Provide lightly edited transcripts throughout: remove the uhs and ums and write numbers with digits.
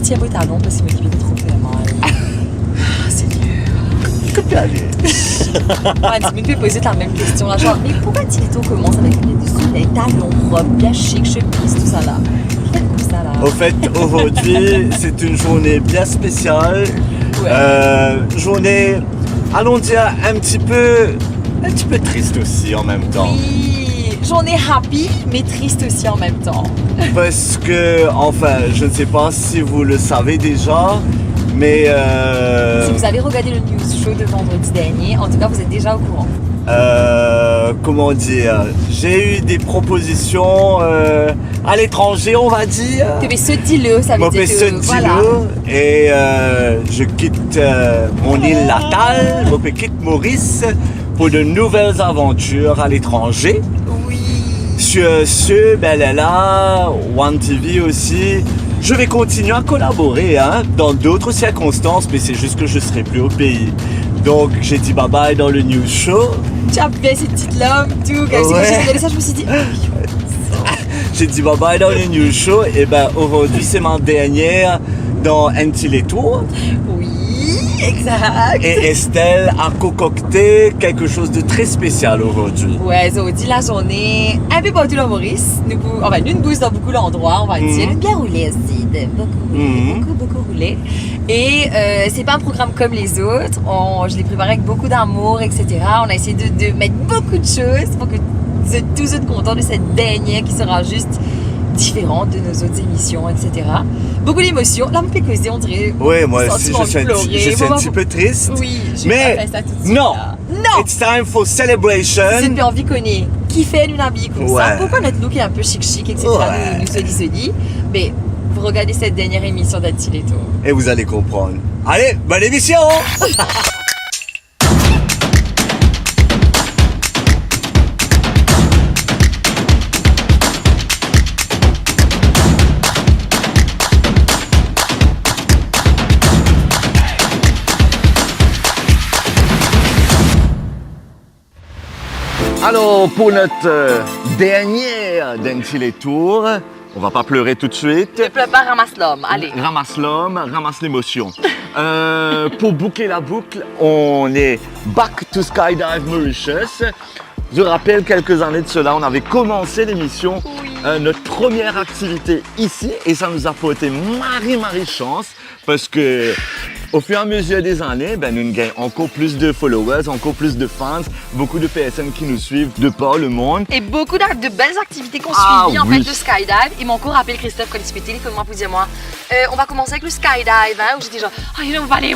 tiens vos talons parce qu'il m'occupait de trop faire mal. C'est dur. Que aller. Ouais, tu me fais poser la même question là, genre, mais pourquoi Tilito commence avec lunettes de soleil, talons, robe, bien chic, chemise, tout ça là? Faites comme ça là. Au fait, aujourd'hui, c'est une journée bien spéciale. Ouais. Journée, allons dire, un petit peu triste aussi en même temps. Oui, journée happy, mais triste aussi en même temps. Parce que, enfin, je ne sais pas si vous le savez déjà, mais Si vous avez regardé le news show de vendredi dernier, en tout cas, vous êtes déjà au courant. comment dire, j'ai eu des propositions à l'étranger, on va dire. Mais ce dis-le, ça veut Moi, dire ce que voilà. et je quitte mon île natale, je quitte Maurice pour de nouvelles aventures à l'étranger. Oui. Sur ce, ben là, One TV aussi, je vais continuer à collaborer dans d'autres circonstances, mais c'est juste que je serai plus au pays. Donc j'ai dit bye bye dans le news show. Tu as fait ces petites lames, tout. Quand Ouais. j'ai regardé ça, je me suis dit, J'ai dit bye bye dans le news show. Et ben aujourd'hui c'est ma dernière dans Antilétour. oui, exact. Et Estelle a concocté quelque chose de très spécial aujourd'hui. Ouais, ça dit la journée un peu partout dans Maurice. Enfin, nous bouge dans beaucoup d'endroits, on va dire. Une bien roulée aussi, beaucoup roulé. Et c'est pas un programme comme les autres. Je l'ai préparé avec beaucoup d'amour, etc. On a essayé de mettre beaucoup de choses pour que vous êtes tous contents de cette dernière qui sera juste différente de nos autres émissions, etc. Beaucoup d'émotions. Là, on me fait causer, on dirait. Ouais, moi aussi sentiment je suis pleurer. un petit peu triste. Oui, je vais Mais pas faire ça tout de suite. non, là. Non! it's time for celebration. Si tu as envie qu'on ait kiffé une habille comme Ouais. ça, pourquoi notre look est un peu chic, etc. Ouais. Nous se dit. Mais vous regardez cette dernière émission d'Antiléto. Et vous allez comprendre. Allez, bonne émission! Alors, pour notre dernière Tour, on va pas pleurer tout de suite. Ne pleure pas, ramasse l'homme. Allez. Ramasse l'homme, ramasse l'émotion. Pour boucler la boucle, on est back to Skydive Mauritius. Je rappelle, quelques années de cela, on avait commencé l'émission, notre première activité ici, et ça nous a porté marie chance, parce que au fur et à mesure des années, nous gagnons encore plus de followers, encore plus de fans, beaucoup de personnes qui nous suivent de par le monde. Et beaucoup de belles activités qu'on Ah, suivi en oui. fait de skydive. Il m'a encore rappelé Christophe quand il se fait téléphoner pour dire moi, on va commencer avec le skydive, où j'étais genre, on va aller.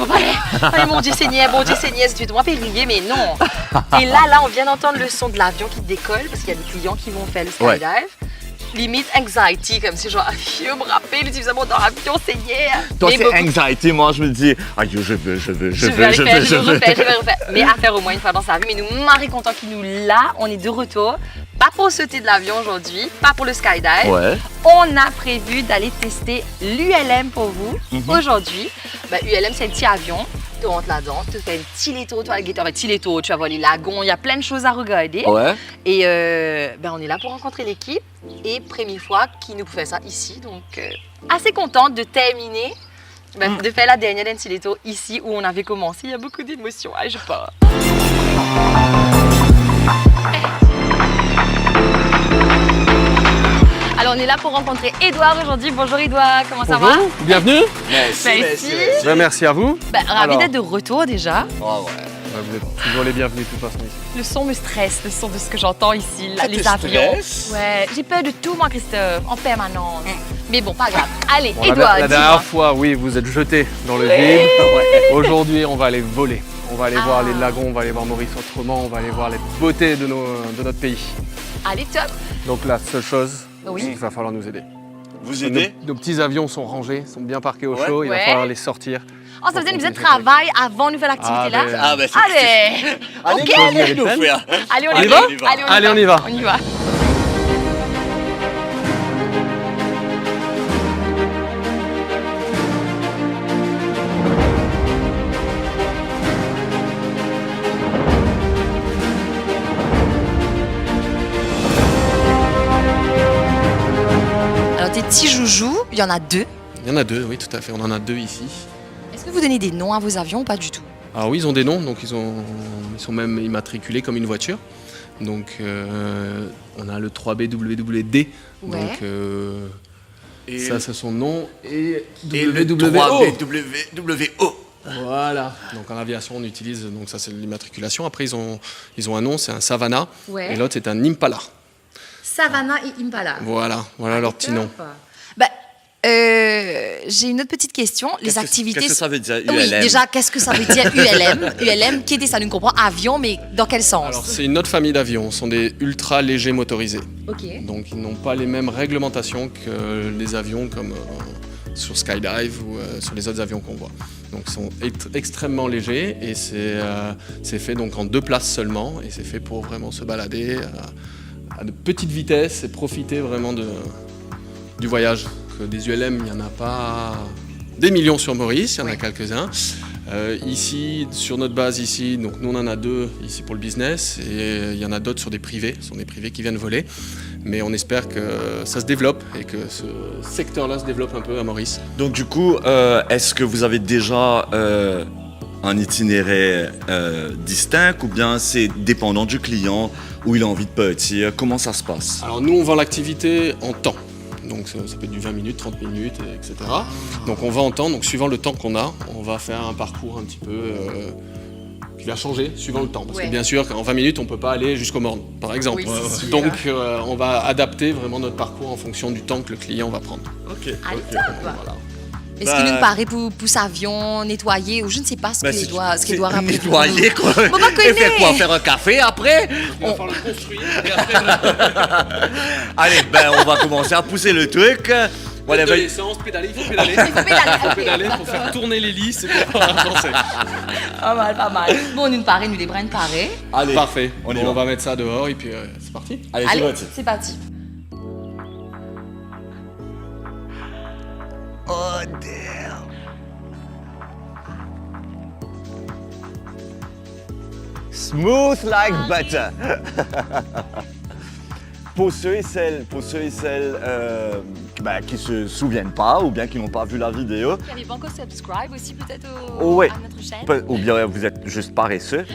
Allez, mon Dieu Seigneur, si tu veux, moi périer, mais non. Et là, on vient d'entendre le son de l'avion qui décolle parce qu'il y a des clients qui vont faire le skydive. Ouais. Limite anxiety, comme si genre, je me rappelle l'utilisation dans l'avion, Seigneur. Toi, Mais c'est beaucoup- anxiety, moi, je me dis, je veux. Je vais refaire. Mais à faire au moins une fois dans sa vie. Mais nous, marie content qu'il nous l'a. On est de retour. Pas pour sauter de l'avion aujourd'hui, pas pour le skydive. Ouais. On a prévu d'aller tester l'ULM pour vous aujourd'hui. ULM, c'est un petit avion. Tu rentres là-dedans, tu fais un petit léto, tu vas voir les lagons, il y a plein de choses à regarder. Ouais. Et on est là pour rencontrer l'équipe. Et première fois qu'ils nous fait ça ici. Donc, assez contente de terminer, de faire la dernière d'Antiléto ici où on avait commencé. Il y a beaucoup d'émotions. Ah, je pars. Alors, on est là pour rencontrer Édouard aujourd'hui. Bonjour Édouard, comment ça va? Bonjour, bienvenue. Merci. Merci à vous. Ravi Alors. d'être de retour déjà. Oh, ouais. Vous êtes toujours les bienvenus de toute façon ici. Le son me stresse, le son de ce que j'entends ici, Ça les te avions. stresse? Ouais, j'ai peur de tout moi Christophe, en permanence. Mais bon, pas grave. Allez, Bon, Édouard, la dis-moi. dernière fois, oui, vous êtes jeté dans le vide. Aujourd'hui, on va aller voler. On va aller voir les lagons, on va aller voir Maurice autrement, on va aller voir les beautés de notre pays. Allez, top. Donc la seule chose, Oui. c'est qu'il va falloir nous aider. Vous aidez? Nos petits avions sont rangés, sont bien parqués au Ouais. chaud, il va Ouais. falloir les sortir. Oh, ça faisait une visite de travail avant de faire l'activité là. Ah, ben c'est Allez. Allez, Ok. allez, nous faire. Allez, On y y va va. Allez, on y va. On y va. Alors tes petits joujoux, il y en a deux. Il y en a 2, oui, tout à fait. On en a 2 ici. Est-ce que vous donnez des noms à vos avions ou pas du tout? Alors oui, ils ont des noms, donc ils sont même immatriculés comme une voiture. Donc on a le 3B WWD, Ouais. donc Et ça c'est son nom, et le WWO. 3BWO. Voilà, donc en aviation on utilise, donc ça c'est l'immatriculation. Après ils ont un nom, c'est un Savannah, Ouais. et l'autre c'est un Impala. Savannah et Impala. Voilà leur petit nom. Bah, j'ai une autre petite question. Les activités. Qu'est-ce que ça veut dire, ULM? Oui, déjà, qu'est-ce que ça veut dire ULM? ULM, qui était ça? Nous comprend avion, mais dans quel sens? Alors c'est une autre famille d'avions, ce sont des ultra légers motorisés. Ok. Donc ils n'ont pas les mêmes réglementations que les avions comme sur Skydive ou sur les autres avions qu'on voit. Donc ils sont extrêmement légers et c'est fait donc en 2 places seulement et c'est fait pour vraiment se balader à de petites vitesses et profiter vraiment du voyage. Que des ULM, il n'y en a pas des millions sur Maurice, il y en a quelques-uns. Ici, sur notre base ici, donc nous on en a 2 ici pour le business et il y en a d'autres sur des privés, ce sont des privés qui viennent voler. Mais on espère que ça se développe et que ce secteur-là se développe un peu à Maurice. Donc du coup, est-ce que vous avez déjà un itinéraire distinct ou bien c'est dépendant du client où il a envie de partir? Comment ça se passe? Alors nous on vend l'activité en temps. Donc ça peut être du 20 minutes, 30 minutes, etc. Donc on va en temps, donc suivant le temps qu'on a, on va faire un parcours un petit peu qui va changer suivant le temps. Parce que bien sûr qu'en 20 minutes on ne peut pas aller jusqu'au Morne, par exemple. Oui, c'est sûr. Donc on va adapter vraiment notre parcours en fonction du temps que le client va prendre. Ok. Allez, ok. top. Voilà. Est-ce qu'il nous paraît pour avion, nettoyer, ou je ne sais pas ce qu'il doit rappeler. Nettoyer quoi. Bon, bah, Et faire quoi? connais. Faire un café après? Il va falloir le construire et après Allez, ben on va commencer à pousser le truc. Voilà, de ben, l'essence, pédaler, il faut pédaler. Il faut pédaler, Il faut ok. pédaler pour faire tourner l'hélice et pour avancer. Pas mal, pas mal. Bon, nous paraît, nous les bras paraît. allez, Parfait. on y Bon, va. on va mettre ça dehors et puis c'est parti. Allez, c'est Allez, parti. c'est parti. Oh damn. Smooth like butter. Pour ceux et celles qui se souviennent pas ou bien qui n'ont pas vu la vidéo, Il y avait pas encore subscribe aussi peut-être Oh, ouais. à notre chaîne. ou bien vous êtes juste paresseux,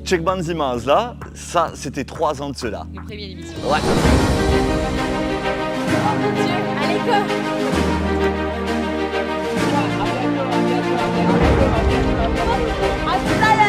check ban images là, ça c'était 3 ans de cela. Nos premières émissions. Ouais. Oh mon Dieu, allez go. À tout à l'heure.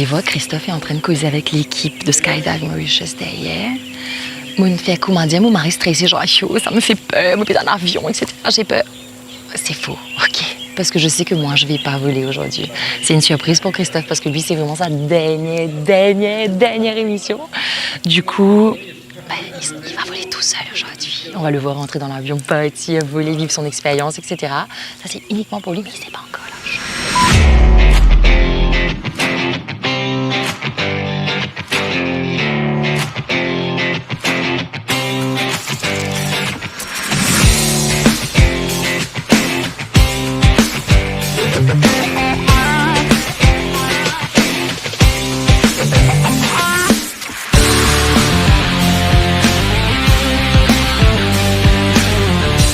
vois, Christophe est en train de causer avec l'équipe de Skydive Mauritius derrière. Moi, il me fait comment dire, mon mari stressé, genre, ça me fait peur, moi, puis dans l'avion, etc. J'ai peur. C'est faux, ok. Parce que je sais que moi, je vais pas voler aujourd'hui. C'est une surprise pour Christophe parce que lui, c'est vraiment sa dernière émission. Du coup, il va voler tout seul aujourd'hui. On va le voir rentrer dans l'avion, partir, voler, vivre son expérience, etc. Ça, c'est uniquement pour lui, mais il sait pas encore lâché.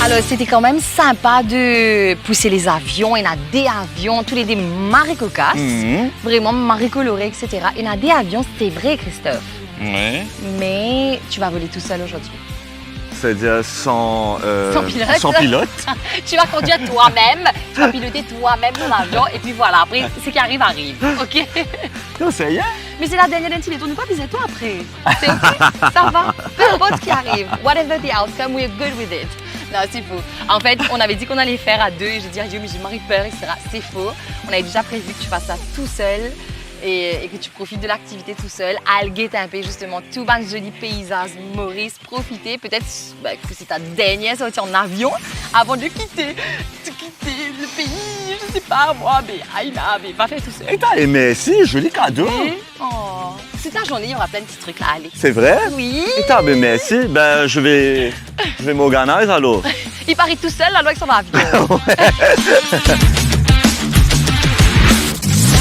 Alors, c'était quand même sympa de pousser les avions. Il y en a des avions, tous les des marées cocasses, vraiment marées colorées, etc. Il y en a des avions, c'est vrai, Christophe. Ouais. Mais tu vas voler tout seul aujourd'hui. C'est-à-dire sans pilote. Sans pilote. Tu vas conduire toi-même, tu vas piloter toi-même ton avion, et puis voilà, après, ce qui arrive, ok? Non, ça y est. Mais c'est la dernière d'un tourne pas, puis c'est toi après. C'est ok, ça va. Peu importe ce qui arrive, whatever the outcome, we're good with it. Non, c'est faux. En fait, on avait dit qu'on allait faire à deux, et je dis, Dieu, mais j'ai Marie peur, etc. C'est faux. On avait déjà prévu que tu fasses ça tout seul. Et que tu profites de l'activité tout seul, alguer Timpé, justement, tout bas joli paysage, Maurice, profiter, peut-être que c'est ta dernière sortie en avion avant de quitter le pays, je sais pas moi, mais Aïna, mais pas faire tout seul. Et t'as aimé, si, joli cadeau. Toute la journée, il y aura plein de petits trucs là, allez. C'est vrai? Oui. Et t'as aimé, si, ben je vais m'organiser alors. Il parie tout seul, là, avec son avion.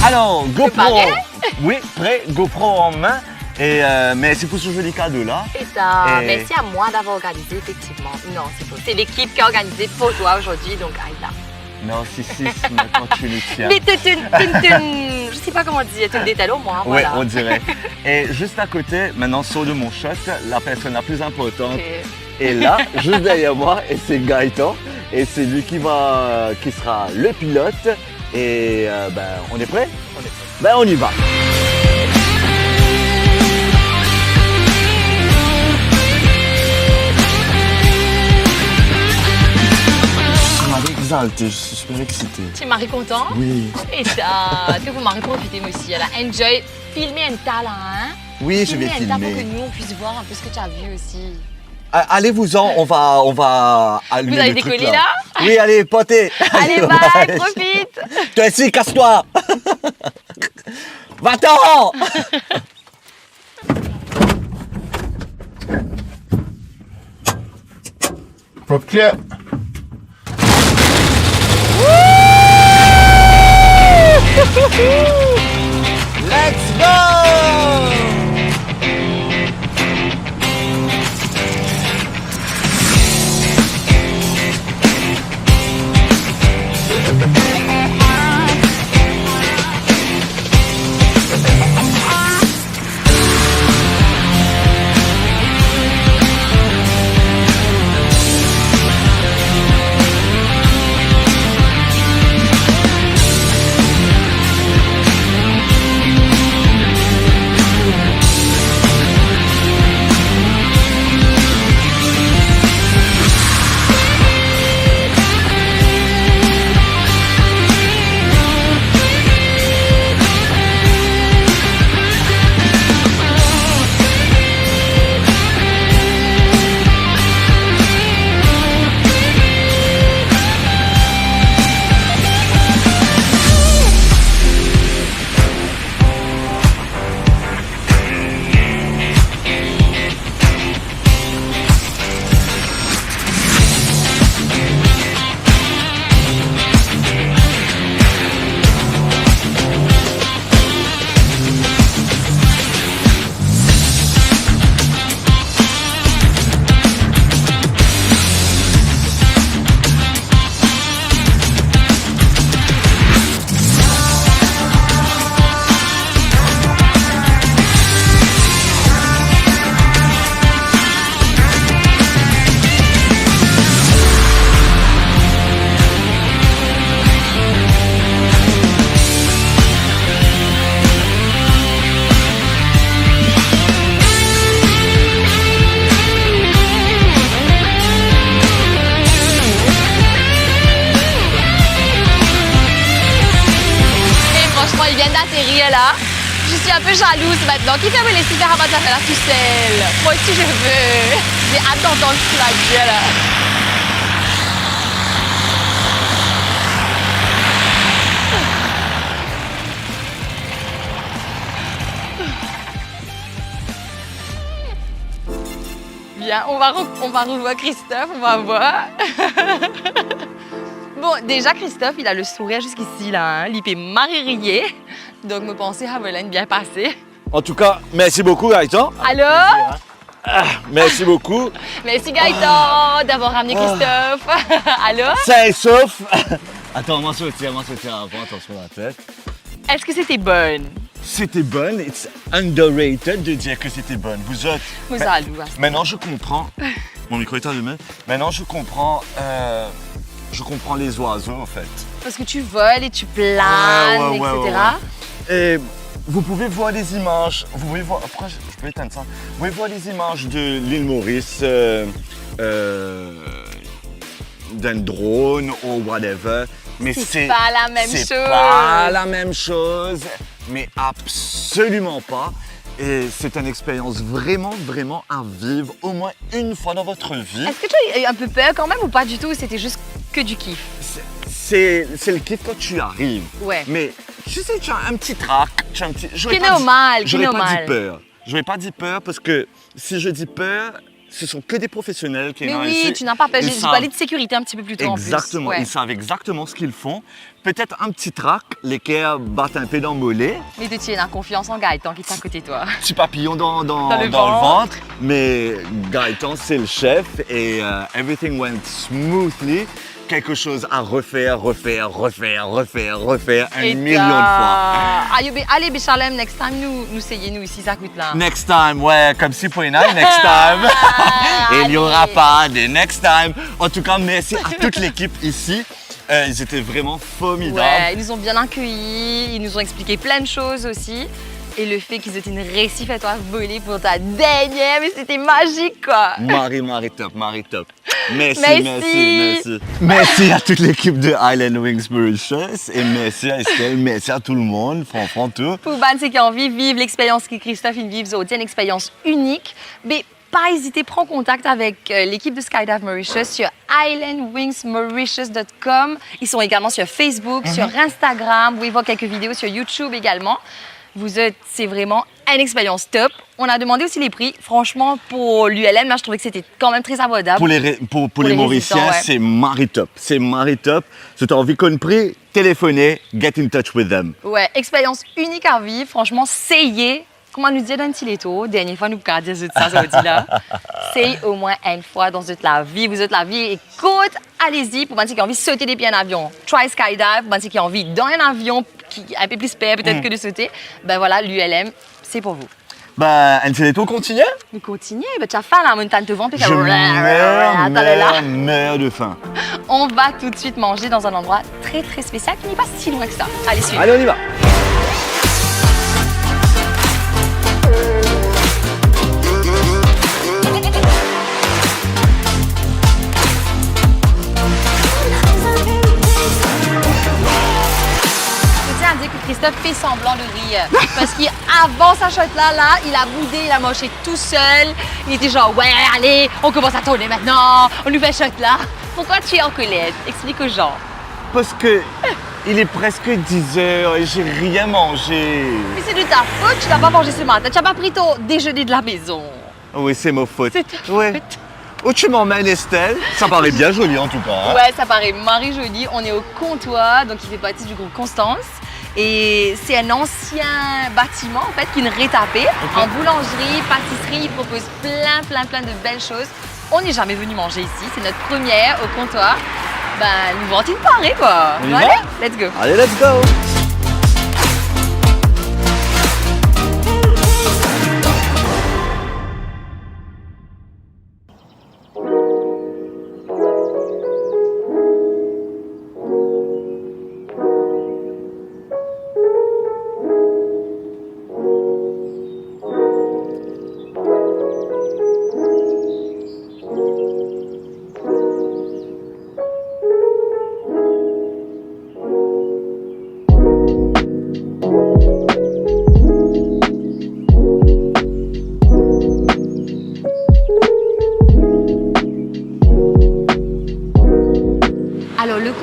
Alors, GoPro, pareil? oui, prêt, GoPro en main, et merci pour ce joli cadeau là. Et ça, merci à moi d'avoir organisé, effectivement. Non, c'est faux. C'est l'équipe qui a organisé pour toi aujourd'hui, donc Aïda. Non, si, maintenant tu le tiens. Mais je sais pas comment dire, tu me détales au moins, Oui, voilà. on dirait. Et juste à côté, maintenant sort de mon shot, la personne la plus importante est là, juste derrière moi, et c'est Gaëtan. Et c'est lui qui sera le pilote. Et on est prêt? Ben on y va. Je m'avais exalté, je suis super excité. Tu es Marie content? Oui. Et ça, que vous Marie profiter aussi. Elle a enjoy, filmer un talent, hein? Oui, je vais Filmer un talent pour que filmer. nous on puisse voir un peu ce que tu as vu aussi. Allez-vous-en, on va allumer Vous allez le truc, décoller là? Oui, allez, potez. Allez, bye, profite! Toi aussi, casse-toi. Va-t'en. Prop clip. Let's go. Gabriella. Je suis un peu jalouse maintenant. Qui fait les super rabat la faire tout seul? Moi aussi je veux. J'ai hâte d'entendre ce qu'il va dire là. Bien, on va revoir Christophe, on va voir. Bon, déjà Christophe, il a le sourire jusqu'ici là, hein. L'IP marié. Donc me penser à Volane bien passé. En tout cas, merci beaucoup Gaëtan. Allô? Merci beaucoup. Merci Gaëtan d'avoir ramené Christophe. Allô? Ça et sauf. Attends, moi sauter avant, attention à la tête. Est-ce que c'était bonne? C'était bonne, it's underrated de dire que c'était bonne. Vous autres. Vous allez. Maintenant je comprends. Mon micro est allumé. Maintenant je comprends les oiseaux en fait. Parce que tu voles et tu planes, Ouais, etc. Et vous pouvez voir les images. Vous pouvez voir. Pourquoi je peux éteindre ça? Vous pouvez voir les images de l'île Maurice, d'un drone ou whatever. Mais c'est pas la même chose. C'est pas la même chose, mais absolument pas. Et c'est une expérience vraiment, vraiment à vivre au moins une fois dans votre vie. Est-ce que tu as eu un peu peur quand même ou pas du tout? C'était juste que du kiff? C'est le kiff quand tu arrives. Ouais. Mais tu sais, tu as un petit trac. Qui est normal, qui est J'aurais pas normal. dit peur. J'aurais pas dit peur parce que si je dis peur, ce sont que des professionnels qui Mais sont oui, ici. tu n'as pas peur. Ils J'ai savent- parlé de sécurité un petit peu plus tôt en plus. Exactement, Ouais. ils savent exactement ce qu'ils font. Peut-être un petit trac, les cœurs battent un peu dans le mollet, Mais tu tiens confiance en Gaëtan qui est à côté de toi. petit papillon dans le le ventre. ventre. Mais Gaëtan, c'est le chef et everything went smoothly. Quelque chose à refaire un million de fois. Allez, Béchalem, next time, nous essayons, nous ici, ça coûte là. Next time, ouais, comme si pour une next time. Et il n'y aura Allez. pas de next time. En tout cas, merci à toute l'équipe ici. Ils étaient vraiment formidables. Ouais, ils nous ont bien accueillis, ils nous ont expliqué plein de choses aussi. Et le fait qu'ils aient une récif à toi voler pour ta dernière, mais c'était magique quoi. Marie top. Merci, Merci. merci. Merci à toute l'équipe de Island Wings Mauritius et merci à Estelle, merci à tout le monde, franchement tout. Pour ban, c'est qui ont envie de vivre l'expérience que Christophe il vit, c'est une expérience unique. Mais pas hésiter, prends contact avec l'équipe de Skydive Mauritius sur islandwingsmauritius.com. Ils sont également sur Facebook, sur Instagram. Vous pouvez voir quelques vidéos sur YouTube également. Vous êtes, c'est vraiment une expérience top. On a demandé aussi les prix. Franchement, pour l'ULM, là, je trouvais que c'était quand même très abordable. Pour les les Mauriciens, résistants, ouais. c'est Marie-top. C'est Marie-top. Si tu as envie qu'on prix, téléphonez, get in touch with them. Ouais, expérience unique à vivre. Franchement, essayez. Comment nous dire dans Tileto, dernière fois nous pouvons dire ça dit là. Essayez au moins une fois dans toute la vie. Vous êtes la vie. Écoute, allez-y pour ceux qui ont envie de sauter des pieds en avion. Try skydive. Pour ceux qui ont envie dans un avion qui est un peu plus peur peut-être que de sauter. Ben voilà, l'ULM, c'est pour vous. Ben, Anceletto continue. Nous continuons. Ben, tu as faim la montagne devant. Puis Je meurs de faim. On va tout de suite manger dans un endroit très très spécial qui n'est pas si loin que ça. Allez, suivez. Allez, on y va. Je tiens à dire que Christophe fait semblant de rire. Parce qu'avant sa shot là, il a boudé, il a mangé tout seul. Il était genre, ouais, allez, on commence à tourner maintenant, on nous fait shot là. Pourquoi tu es en colère? Explique aux gens. Parce que il est presque 10 heures et j'ai rien mangé. Mais c'est de ta faute, tu n'as pas mangé ce matin. Tu n'as pas pris ton déjeuner de la maison. Oui, c'est ma faute. C'est ta Ouais. faute. Oh, tu m'emmènes, Estelle. Ça paraît bien joli en tout cas. Hein. Ouais, ça paraît Marie-Jolie. On est au comptoir, donc il fait partie du groupe Constance. Et c'est un ancien bâtiment en fait qui est rétapé. En boulangerie, pâtisserie, il propose plein de belles choses. On n'est jamais venu manger ici, c'est notre première au comptoir. Ben, nous vantons une parée quoi. On y Allez, va let's go. Allez, let's go.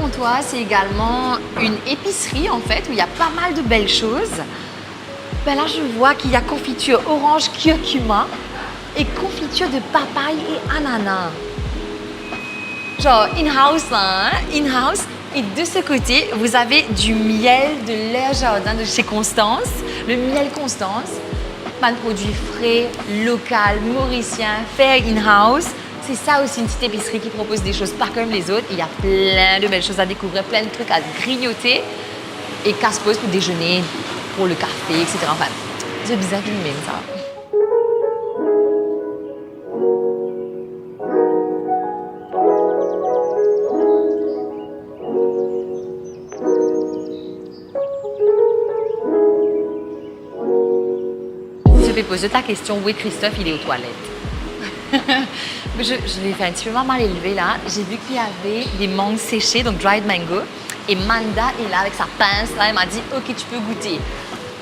comptoir, c'est également une épicerie en fait, où il y a pas mal de belles choses. Ben là, je vois qu'il y a confiture orange curcuma et confiture de papaye et ananas. Genre in-house là, hein? In-house. Et de ce côté, vous avez du miel de leur jardin de chez Constance. Le miel Constance, un produit frais, local, mauricien, fait in-house. C'est ça aussi une petite épicerie qui propose des choses pas comme les autres. Il y a plein de belles choses à découvrir, plein de trucs à grignoter. Et casse-pause pour déjeuner, pour le café, etc. Enfin, c'est bizarre tout de même ça. Je vais poser ta question, où est Christophe? Il est aux toilettes. je l'ai fait un petit peu mal élevé là. J'ai vu qu'il y avait des mangues séchées, donc dried mango. Et Manda est là avec sa pince. Là, elle m'a dit, OK, tu peux goûter.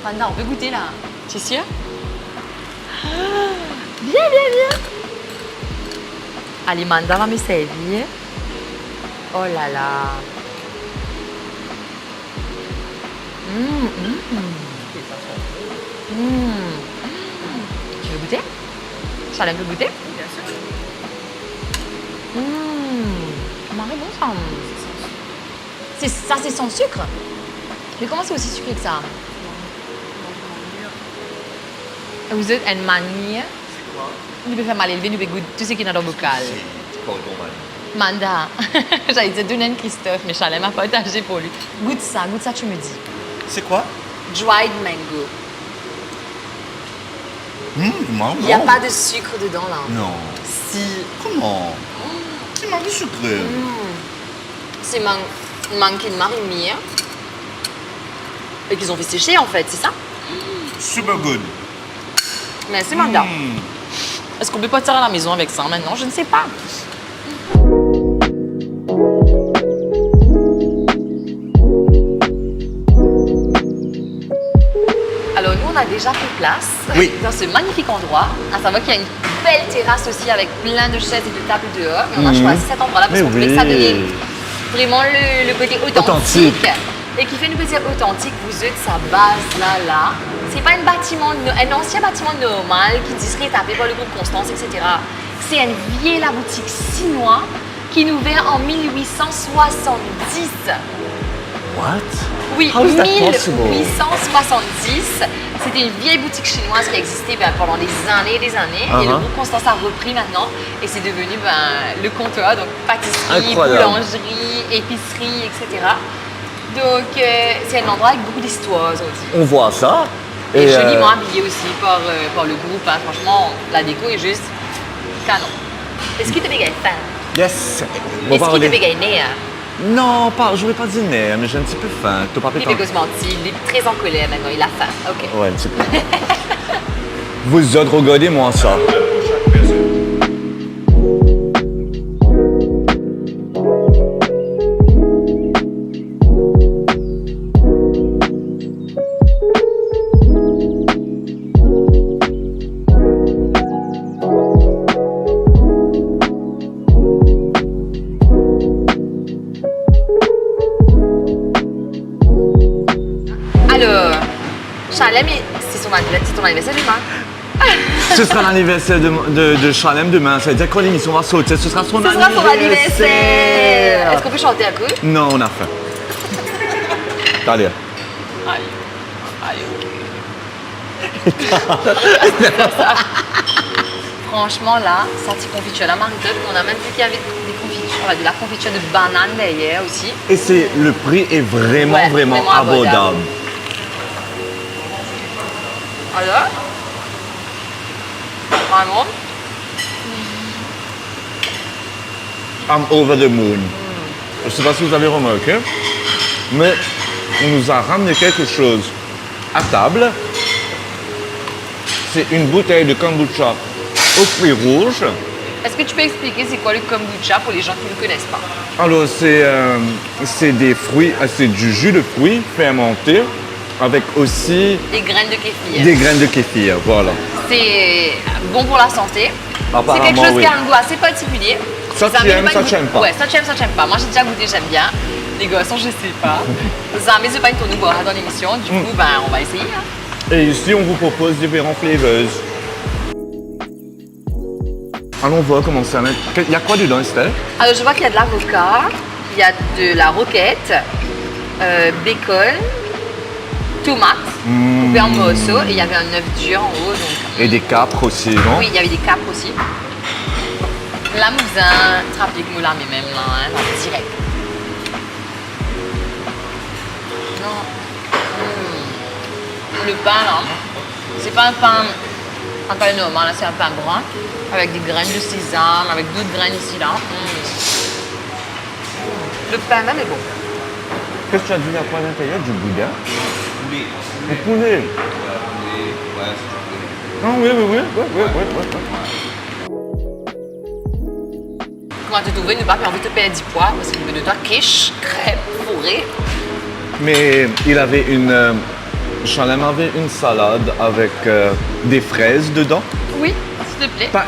Manda, on peut goûter là. Tu es sûre? Viens. Allez, Manda va me servir. Oh là là. Tu veux goûter? Chalem peut goûter? Bien sûr. Marie, bon ça. Ça, c'est sans sucre. Mais comment c'est aussi sucré que ça? Vous êtes une manière. C'est quoi? Nous pouvons faire mal élevé, nous pouvons goûter tout ce qui est dans le bocal. Pour le bon Manda, j'allais dire donner Christophe, mais Chalem a partagé pour lui. Goûte ça, tu me dis. C'est quoi? Dried mango. Il n'y a pas de sucre dedans là. Non. Si. Comment? C'est mal sucré. C'est manqué de marinière. Et qu'ils ont fait sécher en fait, c'est ça? Super good. Merci Manda. Est-ce qu'on peut pas tirer à la maison avec ça maintenant? Je ne sais pas. Alors nous, on a déjà pris place dans ce magnifique endroit. À savoir qu'il y a une belle terrasse aussi avec plein de chaises et de tables dehors. Mais on a choisi cet endroit-là parce qu'on voulait que ça donne vraiment le côté authentique. Et qui fait une petite authentique. Vous êtes sa base là. C'est pas un ancien bâtiment normal qui serait tapé par le groupe Constance, etc. C'est une vieille boutique chinoise qui nous ouvert en 1870. What? Oui, How is that possible? 1870. C'était une vieille boutique chinoise qui a existé pendant des années et des années. Et le groupe Constance a repris maintenant. Et c'est devenu le comptoir, donc pâtisserie, boulangerie, épicerie, etc. Donc c'est un endroit avec beaucoup d'histoire aussi. On voit ça. Et joliment habillé aussi par le groupe. Hein. Franchement, la déco est juste canon. Est-ce que tu es fan? Yes. Est-ce que tu es gagné? Non, je n'aurais pas dit mais j'ai un petit peu faim. Tu pas Il est cosmétique, il est très en colère maintenant, il a faim. Ok. Ouais, un petit peu. Vous autres, regardez-moi ça. Alors, Chalem, c'est ton anniversaire demain. Ce sera l'anniversaire de Chalem demain. Ça veut dire quand l'émission va sauter, ce sera son anniversaire. Est-ce qu'on peut chanter un coup? Non, on a faim. Allez. Allez. Franchement, là, ça petite confiture. La maritote, on a même vu qu'il y avait des confitures, de la confiture de banane derrière aussi. Et le prix est vraiment abordable. Alors, vraiment, I'm over the moon. Je ne sais pas si vous avez remarqué, mais on nous a ramené quelque chose à table. C'est une bouteille de kombucha aux fruits rouges. est-ce que tu peux expliquer c'est quoi le kombucha pour les gens qui ne connaissent pas? Alors, c'est des fruits, c'est du jus de fruits fermenté avec aussi Des graines de kéfir. des graines de kéfir, voilà. C'est bon pour la santé. C'est Apparemment, quelque chose oui. qui a un goût assez particulier. Ça Ça tu aimes, met ça une tu aimes pas. Ouais, ça tu aimes pas. Moi j'ai déjà goûté, j'aime bien. négociation, je sais pas. Jamais de pain nous boira dans l'émission, du coup, ben, on va essayer. Hein. Et ici, on vous propose différents flavors. Allons voir comment ça va. Il y a quoi dedans, Estelle? Alors, je vois qu'il y a de l'avocat, il y a de la roquette, bacon, tomate, coupé en morceaux, et il y avait un œuf dur en haut. Donc, Et des capres aussi, non? oui, il y avait des capres aussi. La mouzin, trafic moulin, mais même là, hein, là, direct. Non. Le pain, là, c'est pas un pain normal, là, c'est un pain brun avec des graines de sésame, avec d'autres graines ici, là. Le pain même est bon. Qu'est-ce que tu as dit, il y a quoi à l'intérieur? Du boudin? Oui. Du poulet? Ah oui. Comment tu trouves, ne pas envie de te payer 10 pois parce qu'il veut de toi quiche, crème, fourrée. Mais il avait une... Chalem avait une salade avec des fraises dedans. Oui, s'il te plaît. Pas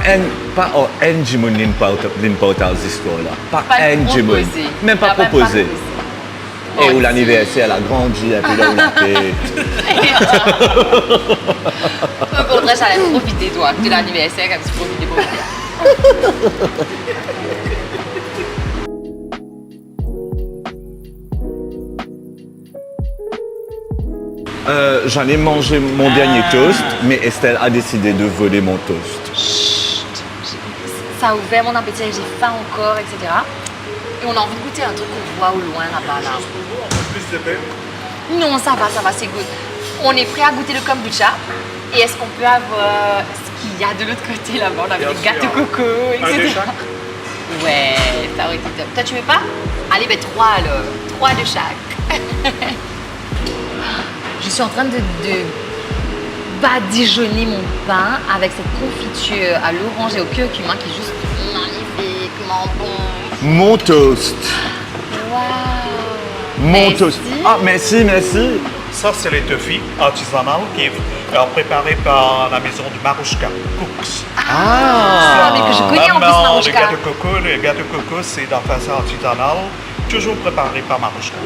Engimon l'importa aux histoires là. Pas Pas Engimon. proposé. Même pas Il a même proposé. Oh, Et où si. l'anniversaire, elle a grandi, et puis là où la paix. Au contraire, j'allais profiter, toi, de l'anniversaire, comme tu profites pour moi. J'allais manger mon dernier toast, mais Estelle a décidé de voler mon toast. Chut. Ça a ouvert mon appétit, j'ai faim encore, etc. Et on a envie de goûter un truc qu'on voit au loin là-bas. Là. Plus de pain. Non, ça va, c'est good. On est prêt à goûter le kombucha. Et est-ce qu'on peut avoir ce qu'il y a de l'autre côté là-bas? On a Bien des sûr. gâteaux coco, etc. Un de chaque. Ouais, ça aurait été top. Toi, tu veux pas? Allez, ben 3 alors. 3 de chaque. Je suis en train de badigeonner mon pain avec cette confiture à l'orange et au curcuma qui est juste magnifiquement bon. Mon toast. Waouh! Mon toast. Ah, merci. Ça, c'est les toffee artisanales qui est préparé par la maison de Marouchka Cooks. Ah, mais que je connais en plus Le Marouchka. gâteau coco, c'est dans la façon artisanale, toujours préparé par Marouchka.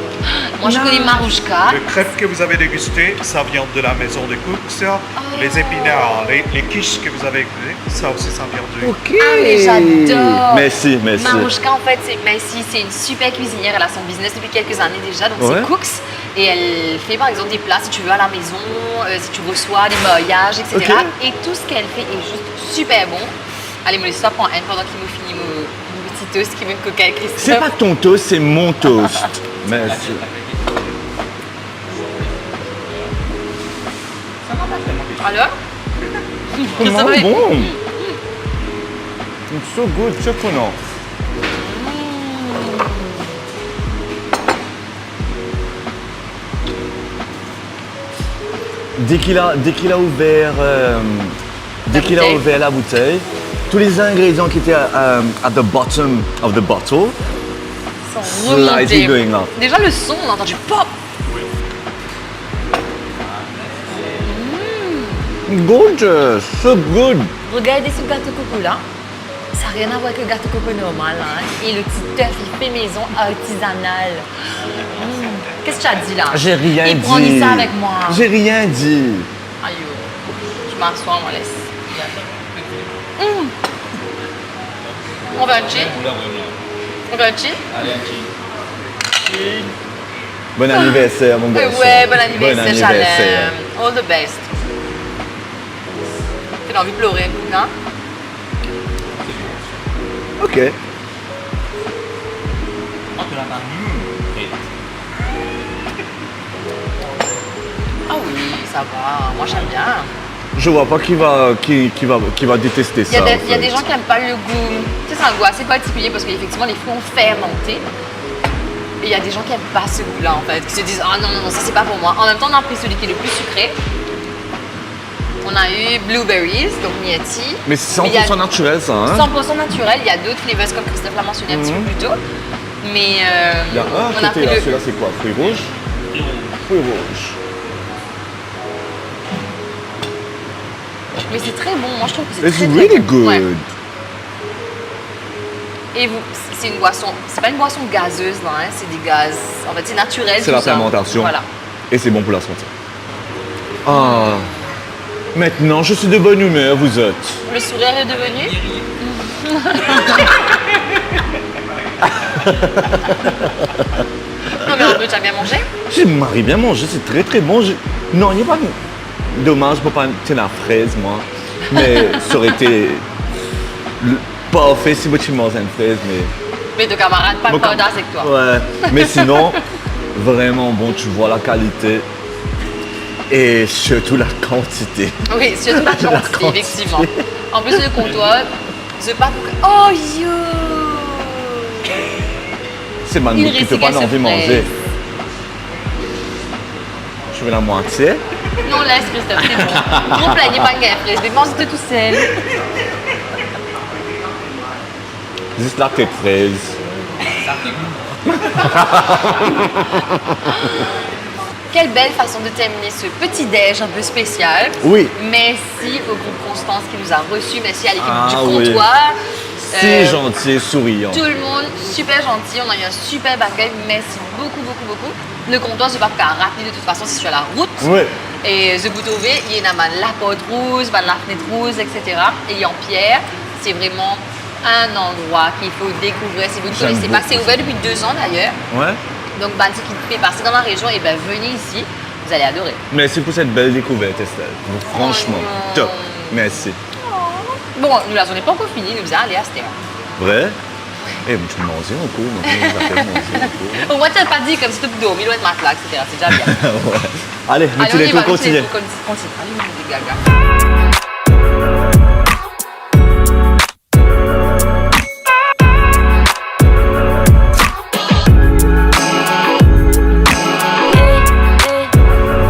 Moi, je connais Marouchka. Le crêpe que vous avez dégusté, ça vient de la maison de Cooks. Les épinards, les quiches que vous avez goûté, ça aussi, ça vient de... Ok. Ah, mais j'adore! Merci. Marouchka, en fait, c'est une super cuisinière. Elle a son business depuis quelques années déjà, donc Ouais. c'est Cooks. Et elle fait par exemple des plats si tu veux à la maison, si tu reçois des mariages, etc. Ok. Et tout ce qu'elle fait est juste super bon. Allez, me laisse ça prendre un pendant qu'il me finit mon petit toast qui me coca avec Christophe. C'est pas ton toast, c'est mon toast. Merci. Alors? Comment Ça va être- bon? It's so good, surprenant. Dès qu'il a ouvert, bouteille. la bouteille, tous les ingrédients qui étaient at the bottom of the bottle, Sont slightly remontés. going up. Déjà le son, on a entendu pop. Gorgeous, so good. Regardez ce gâteau coco là. Ça n'a rien à voir avec le gâteau coco normal. Hein. Et le petit œuf, il fait maison artisanal. Qu'est-ce que tu as dit là? J'ai rien Et dit. prends ça avec moi. J'ai rien dit. Aïe, je m'assois, on laisse. On veut un chill? On veut un chill? Bon anniversaire, mon garçon. Ouais, bon anniversaire, Chalem. All the best. T'as envie de pleurer, non? Ok. Ah oui, ça va. Moi, j'aime bien. Je vois pas qui va détester Il y ça. a en des fait. gens qui n'aiment pas le goût. Tu sais, c'est un goût assez particulier parce qu'effectivement, les fruits ont fermenté. Et il y a des gens qui n'aiment pas ce goût-là, en fait, qui se disent « Ah non, ça c'est pas pour moi ». En même temps, on a pris celui qui est le plus sucré. On a eu blueberries, donc myrtille. Mais c'est Mais il y a 100% naturel ça, hein? 100% naturel. Il y a d'autres flavors comme Christophe l'a mentionné un petit peu plus tôt. Mais Il y a un on a côté pris là, le... celui-là c'est quoi? Fruits rouges? Fruits rouges. Mais c'est très bon, moi je trouve que c'est It's très really très bon. good. Ouais. Et c'est une boisson, c'est pas une boisson gazeuse, non, hein, c'est des gaz. En fait, c'est naturel. C'est la tout ça. fermentation. Voilà. Et c'est bon pour la santé. Ah, maintenant je suis de bonne humeur, vous êtes. Le sourire est devenu. Non, mais en plus, tu as bien mangé? J'ai Marie bien mangé, c'est très très bon. Non, il n'y a pas. Dommage, je peux pas tirer la fraise, moi. Mais ça aurait été parfait si moi tu manges une fraise, mais. Mais ton camarade, pas Mon le d'as avec toi. Ouais, mais sinon, vraiment bon, tu vois la qualité et surtout la quantité. Oui, surtout la quantité, effectivement. En plus, le comptoir, c'est pas. Oh yo! C'est magnifique, tu peux pas récigasse envie de fraise. manger. Je veux la moitié. Non, laisse Christophe, c'est bon. Gros planier pas une fraise, mais mange-le tout seul. Juste la tête fraise. Quelle belle façon de terminer ce petit déj un peu spécial. Oui. Merci au groupe Constance qui nous a reçus. Merci à l'équipe Ah, du oui. comptoir. C'est gentil, souriant. Tout le monde, super gentil. On a eu un super accueil. Merci beaucoup, beaucoup, beaucoup. Le comptoir, c'est pas pour rapide de toute façon, c'est sur la route. Oui. Et The Boutové, il y en a la porte rouge, la fenêtre rouge, etc. Et en Pierre, c'est vraiment un endroit qu'il faut découvrir si vous ne J'aime connaissez pas. beaucoup. C'est ouvert depuis 2 ans d'ailleurs. Ouais. Donc, si qui fait passer dans la région, et venez ici, vous allez adorer. Merci pour cette belle découverte, Estelle. Donc, franchement, Oh non. top. Merci. Bon, nous la journée n'est pas encore finie, nous allons aller à Stère. Vrai? Eh, mais tu me manges encore, donc on nous a fait manger encore. Au moins, tu n'as pas dit comme si tu dormi, loin de matelas, etc. C'est déjà bien. Ouais. Allez, Allez, tu les va, tout continuer. continue. Allez, les gaga.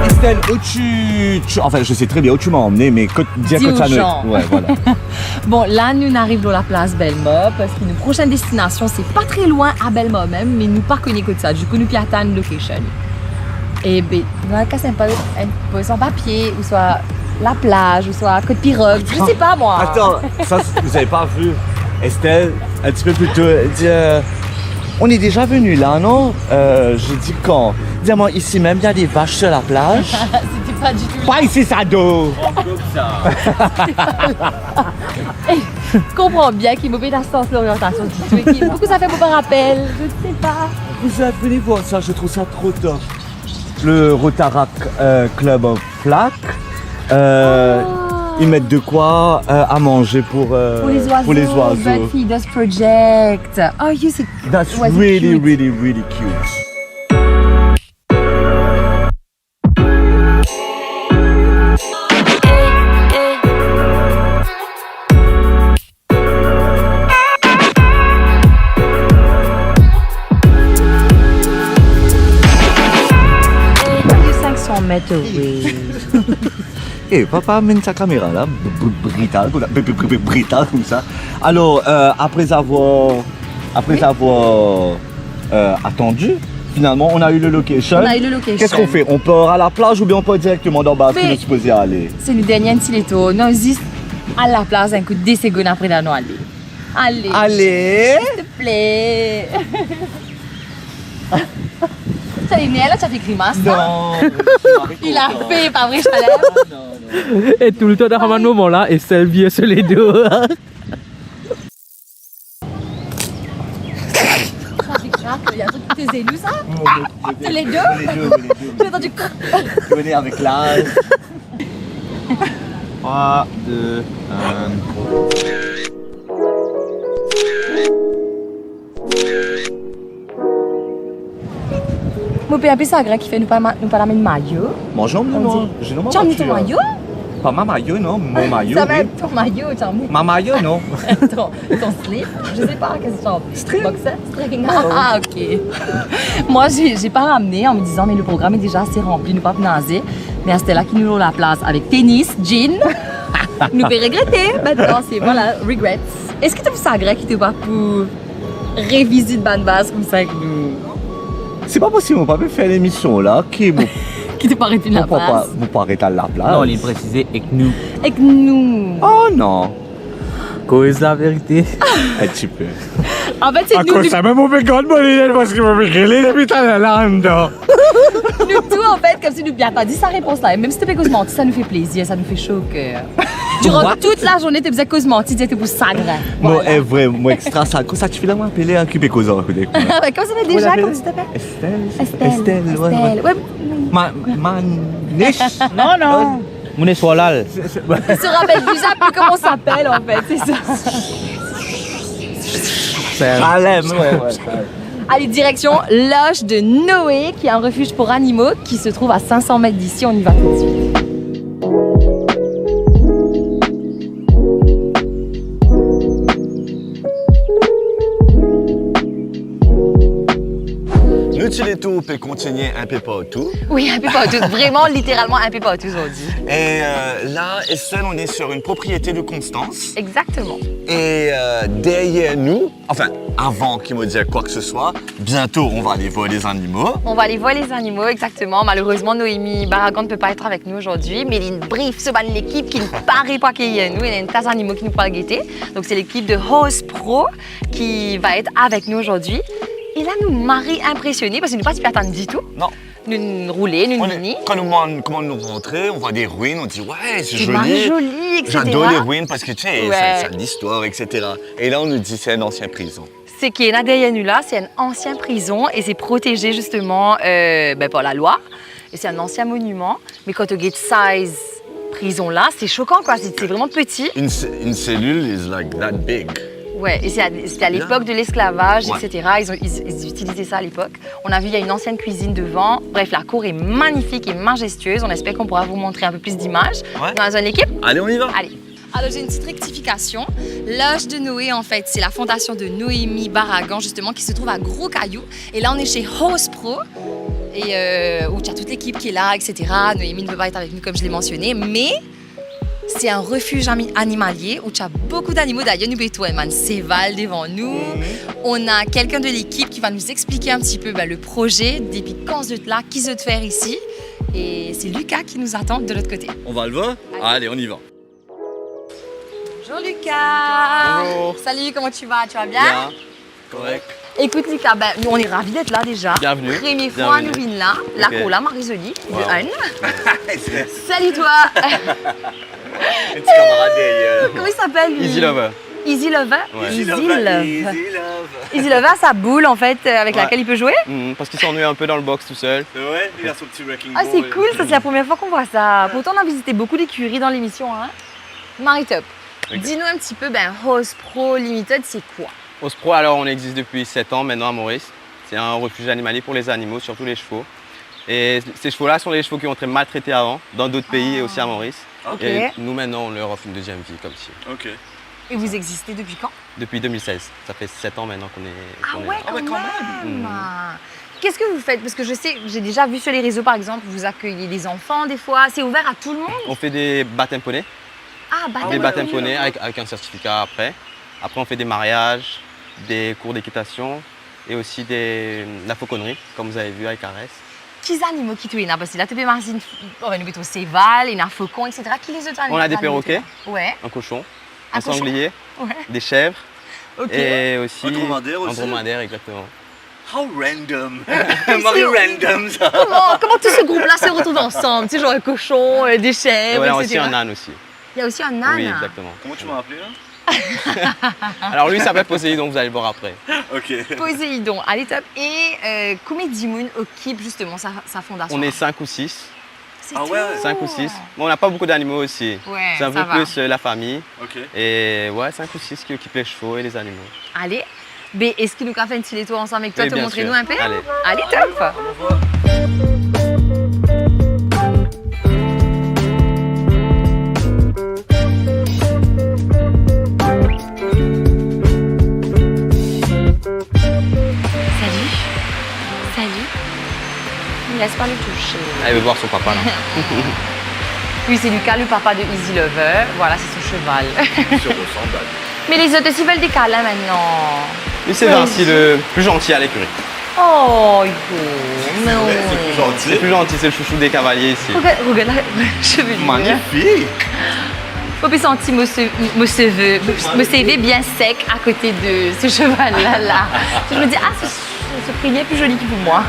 Estelle, où enfin, je sais très bien où tu m'as emmené, mais dire Dis que aux ça ne. gens. Ouais, voilà. Bon, là, nous arrivons dans la place Belma parce que notre prochaine destination, c'est pas très loin à Belma même, mais nous pas connus que ça. Du coup, nous piatons une location. Et ben, nous allons casser un peu sans papier, ou soit la plage, ou soit Côte Pirogue, je sais pas moi. Attends, ça, vous avez pas vu Estelle, un petit peu plus tôt, elle dit on est déjà venu là, non? Je dis quand? Dis-moi, ici même, il y a des vaches sur la plage. C'était pas du tout. Pas ici, ça dos! Comprends bien qu'il m'a fait la sens l'orientation du tout. Pourquoi ça fait pas rappel? Je ne sais pas. Vous êtes venus voir ça, je trouve ça trop top. Le Rotarac Club of Flac. Ils mettent de quoi à manger pour les oiseaux. Bird Feeders Project. Oh, you see. That's Ouais, c'est really, cute. really, really cute. You 500 mètres away. Eh, papa amène sa caméra là, brutal comme ça. Alors, après avoir attendu, finalement, on a eu le location. On a eu le location. Qu'est-ce qu'on fait? On part à la plage ou bien on part directement dans le bas où Mais- nous supposés aller? C'est le dernier Antileto. Non, juste à la place, un coup de 10 secondes après d'aller. Allez. Allez! S'il te plaît. Ça est né là, ça fait grimace. ça. Non! Il a fait, pas vrai, Chalem. Et tout le temps dans un moment là, et celle vient sur les deux. Ça fait grave, il y a un truc qui t'es élu, ça? C'est les deux? J'ai entendu. Venez avec l'âge. 3, 2, 1. Mon père, c'est un qui fait nous pas l'amener de maillot. Moi, j'en ai On moi. dit- J'ai dans ma Tu as mis ton voiture. maillot? Pas ma maillot, non. Mon maillot, Ça va oui. être ton maillot, tu as mis. Ma maillot, non. ton slip, je sais pas, qu'est-ce que tu as mis? String. Boxer? String. Ah, ok. Moi, j'ai pas ramené en me disant, mais le programme est déjà assez rempli, nous pas naser. Mais c'était là qui nous ouvre la place avec tennis, jean. Nous peut regretter. Maintenant, c'est voilà, regrets. Est-ce que tu as vu ça, Greg, qui te va pour révisiter de base comme ça avec nous? C'est pas possible, on peut pas faire l'émission là, qui vous Qui te paraît une la place? arrêter à la place. Non, on est précisé avec nous. Avec nous. Oh non, Cause la vérité. un petit peu. En fait, c'est nous, Accostami un po' bonito parce que mi chiede mi sta allenando. nous tout, en fait, comme si nous bien dit sa réponse-là. Et même si t'es pas cause mentir, ça nous fait plaisir, ça nous fait chaud au cœur. Durant toute la journée, tu faisais cause mentir, tu étais pour sangre. Moi, est vrai, moi, extra ça. Quand ça, tu fais là, moi, appeler un cubé cause. Comment ça s'appelle déjà? Comment tu t'appelles? Estelle, ouais. Ouais. Manish. Non. Mon Solal. Il se rappelle plus comment on s'appelle, en fait, c'est ça. Salem, ouais. Allez, direction Loge de Noé, qui est un refuge pour animaux qui se trouve à 500 mètres d'ici. On y va tout de suite. Nous, tu les tout, peut continuer un peu partout. Oui, un peu partout. Vraiment, littéralement, un peu partout aujourd'hui. Et là, Estelle, on est sur une propriété de Constance. Exactement. Et derrière nous, enfin, avant qu'il me dise quoi que ce soit, bientôt, on va aller voir les animaux. On va aller voir les animaux, exactement. Malheureusement, Noémie Barragan ne peut pas être avec nous aujourd'hui, mais il y a une brief sur l'équipe qui ne paraît pas qu'il y a nous. Il y a une tasse d'animaux qui nous parle guetter. Donc, c'est l'équipe de Host Pro qui va être avec nous aujourd'hui. Et là, nous Marie impressionnés parce que nous ne pas super attendre du tout. Non. Nous rouler, nous mini. Quand nous demande comment nous rentrer, on voit des ruines, on dit ouais, c'est joli, etc. J'adore les ruines parce que tu sais, Ouais. ça a de l'histoire, etc. Et là, on nous dit c'est une ancienne prison. C'est qui est là derrière nous là, c'est une ancienne prison et c'est protégé justement par la loi. Et c'est un ancien monument. Mais quand tu get size prison là, c'est choquant quoi, c'est vraiment petit. Une cellule is like that big. Ouais, et c'était à l'époque de l'esclavage, Ouais. etc. Ils utilisaient ça à l'époque. On a vu, il y a une ancienne cuisine devant. Bref, la cour est magnifique et majestueuse. On espère qu'on pourra vous montrer un peu plus d'images Ouais. dans une équipe. Allez, on y va. Allez. Alors, j'ai une petite rectification. Loge de Noé, en fait, c'est la fondation de Noémie Barragan, justement, qui se trouve à Gros Caillou. Et là, on est chez Host Pro, et où tu as toute l'équipe qui est là, etc. Noémie ne peut pas être avec nous, comme je l'ai mentionné, mais c'est un refuge animalier où tu as beaucoup d'animaux. D'ailleurs, nous béton un séval devant nous. On a quelqu'un de l'équipe qui va nous expliquer un petit peu le projet, des piquances de là, qui se te faire ici. Et c'est Lucas qui nous attend de l'autre côté. On va le voir. Allez, on y va. Bonjour Lucas. Bonjour. Salut, comment tu vas? Tu vas bien? Correct. Écoute Lucas, nous on est ravis d'être là déjà. Bienvenue. Première fois nous venons là, la Ok. cola Marie-Jolie Wow. de Anne. C'est Salut toi. un petit camarade derrière. Comment il s'appelle lui? Easy Lover. Easy Lover. Ouais. Easy Love. Love. Easy love. Easy Lover, sa boule en fait avec Ouais. laquelle il peut jouer. Parce qu'il s'ennuie un peu dans le box tout seul. C'est vrai, il a son petit wrecking Ah c'est ball. cool, ça c'est la première fois qu'on voit ça. Pourtant on a visité beaucoup d'écuries dans l'émission. Hein. Marie-Top, dis-nous un petit peu, Host Pro Limited c'est quoi? Host Pro, alors on existe depuis 7 ans maintenant à Maurice. C'est un refuge animalier pour les animaux, surtout les chevaux. Et ces chevaux-là sont les chevaux qui ont été maltraités avant, dans d'autres pays et aussi à Maurice. Ok. Et nous maintenant on leur offre une deuxième vie comme ci. Ok. Et vous existez depuis quand? Depuis 2016, ça fait 7 ans maintenant qu'on est, Ah qu'on est ouais, là. quand même. Mhm. Qu'est-ce que vous faites? Parce que je sais, j'ai déjà vu sur les réseaux par exemple, vous accueillez des enfants des fois. C'est ouvert à tout le monde? On fait des baptêmes poneys, Ah, bah des baptêmes poneys avec un certificat après. Après on fait des mariages, des cours d'équitation et aussi la fauconnerie, comme vous avez vu avec Arès. Qui animaux qui tuent? Parce que là, tu peux marcher une bête au séval, un faucon, etc. Qui les autres animaux? On a des perroquets. Ouais. Un cochon, Un un cochon. sanglier, Ouais. des chèvres Ok. et aussi Un dromadaire aussi. Un dromadaire, exactement. How random. Marie random ça. Comment tout ce groupe-là se retrouve ensemble? Tu sais, genre un cochon, des Et chèvres, voilà, etc. aussi un âne aussi. Il y a aussi un âne. Oui, exactement. Comment tu m'as appelé là? Alors lui, il s'appelle Poséidon, vous allez le voir après. Ok. Poséidon, allez top. Et combien d'Imoun occupe justement sa fondation? On est 5 ou 6. C'est Ah tout. ouais, 5 ou 6. Bon, on n'a pas beaucoup d'animaux aussi. Ouais, C'est un ça peu va. plus la famille. Ok. Et ouais, 5 ou 6 qui occupent les chevaux et les animaux. Allez. Mais est-ce qu'il nous a fait une petite tour ensemble avec toi? Oui, Te bien montrer-nous sûr. un peu? Allez. Allez, top. Salut. Salut. Ne laisse pas le toucher. Elle veut voir son papa là. Oui, c'est Lucas, le papa de Easy Lover. Voilà, c'est son cheval. Sur le sandal. Mais les autres aussi veulent des câlins maintenant. Lui, c'est Vinci, le plus gentil à l'écurie. Oh, Hugo. Non. C'est plus C'est gentil. le plus gentil, c'est le chouchou des cavaliers ici. Regarde la chevelure. Magnifique. Faut plus sentir mon CV bien sec à côté de ce cheval-là. Là. Je me dis, ah, ce prix est plus joli que pour moi.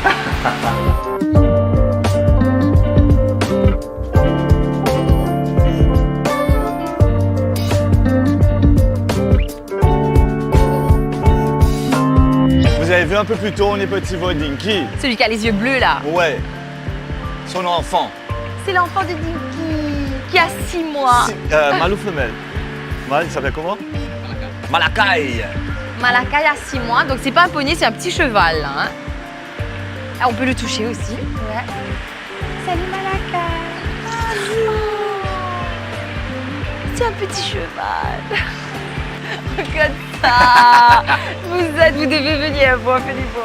Vous avez vu un peu plus tôt, on est petit vol Dinky. Celui qui a les yeux bleus, là. Ouais. Son enfant. C'est l'enfant de Dinky, qui a 6 mois. Mâle ou femelle? Mâle, il s'appelle comment? Malakai. Malakai a 6 mois, donc c'est pas un poney, c'est un petit cheval. Hein. Ah, on peut le toucher aussi. Ouais. Salut Malakai. C'est un petit cheval. Regarde ça. Vous devez venir voir, Philippe.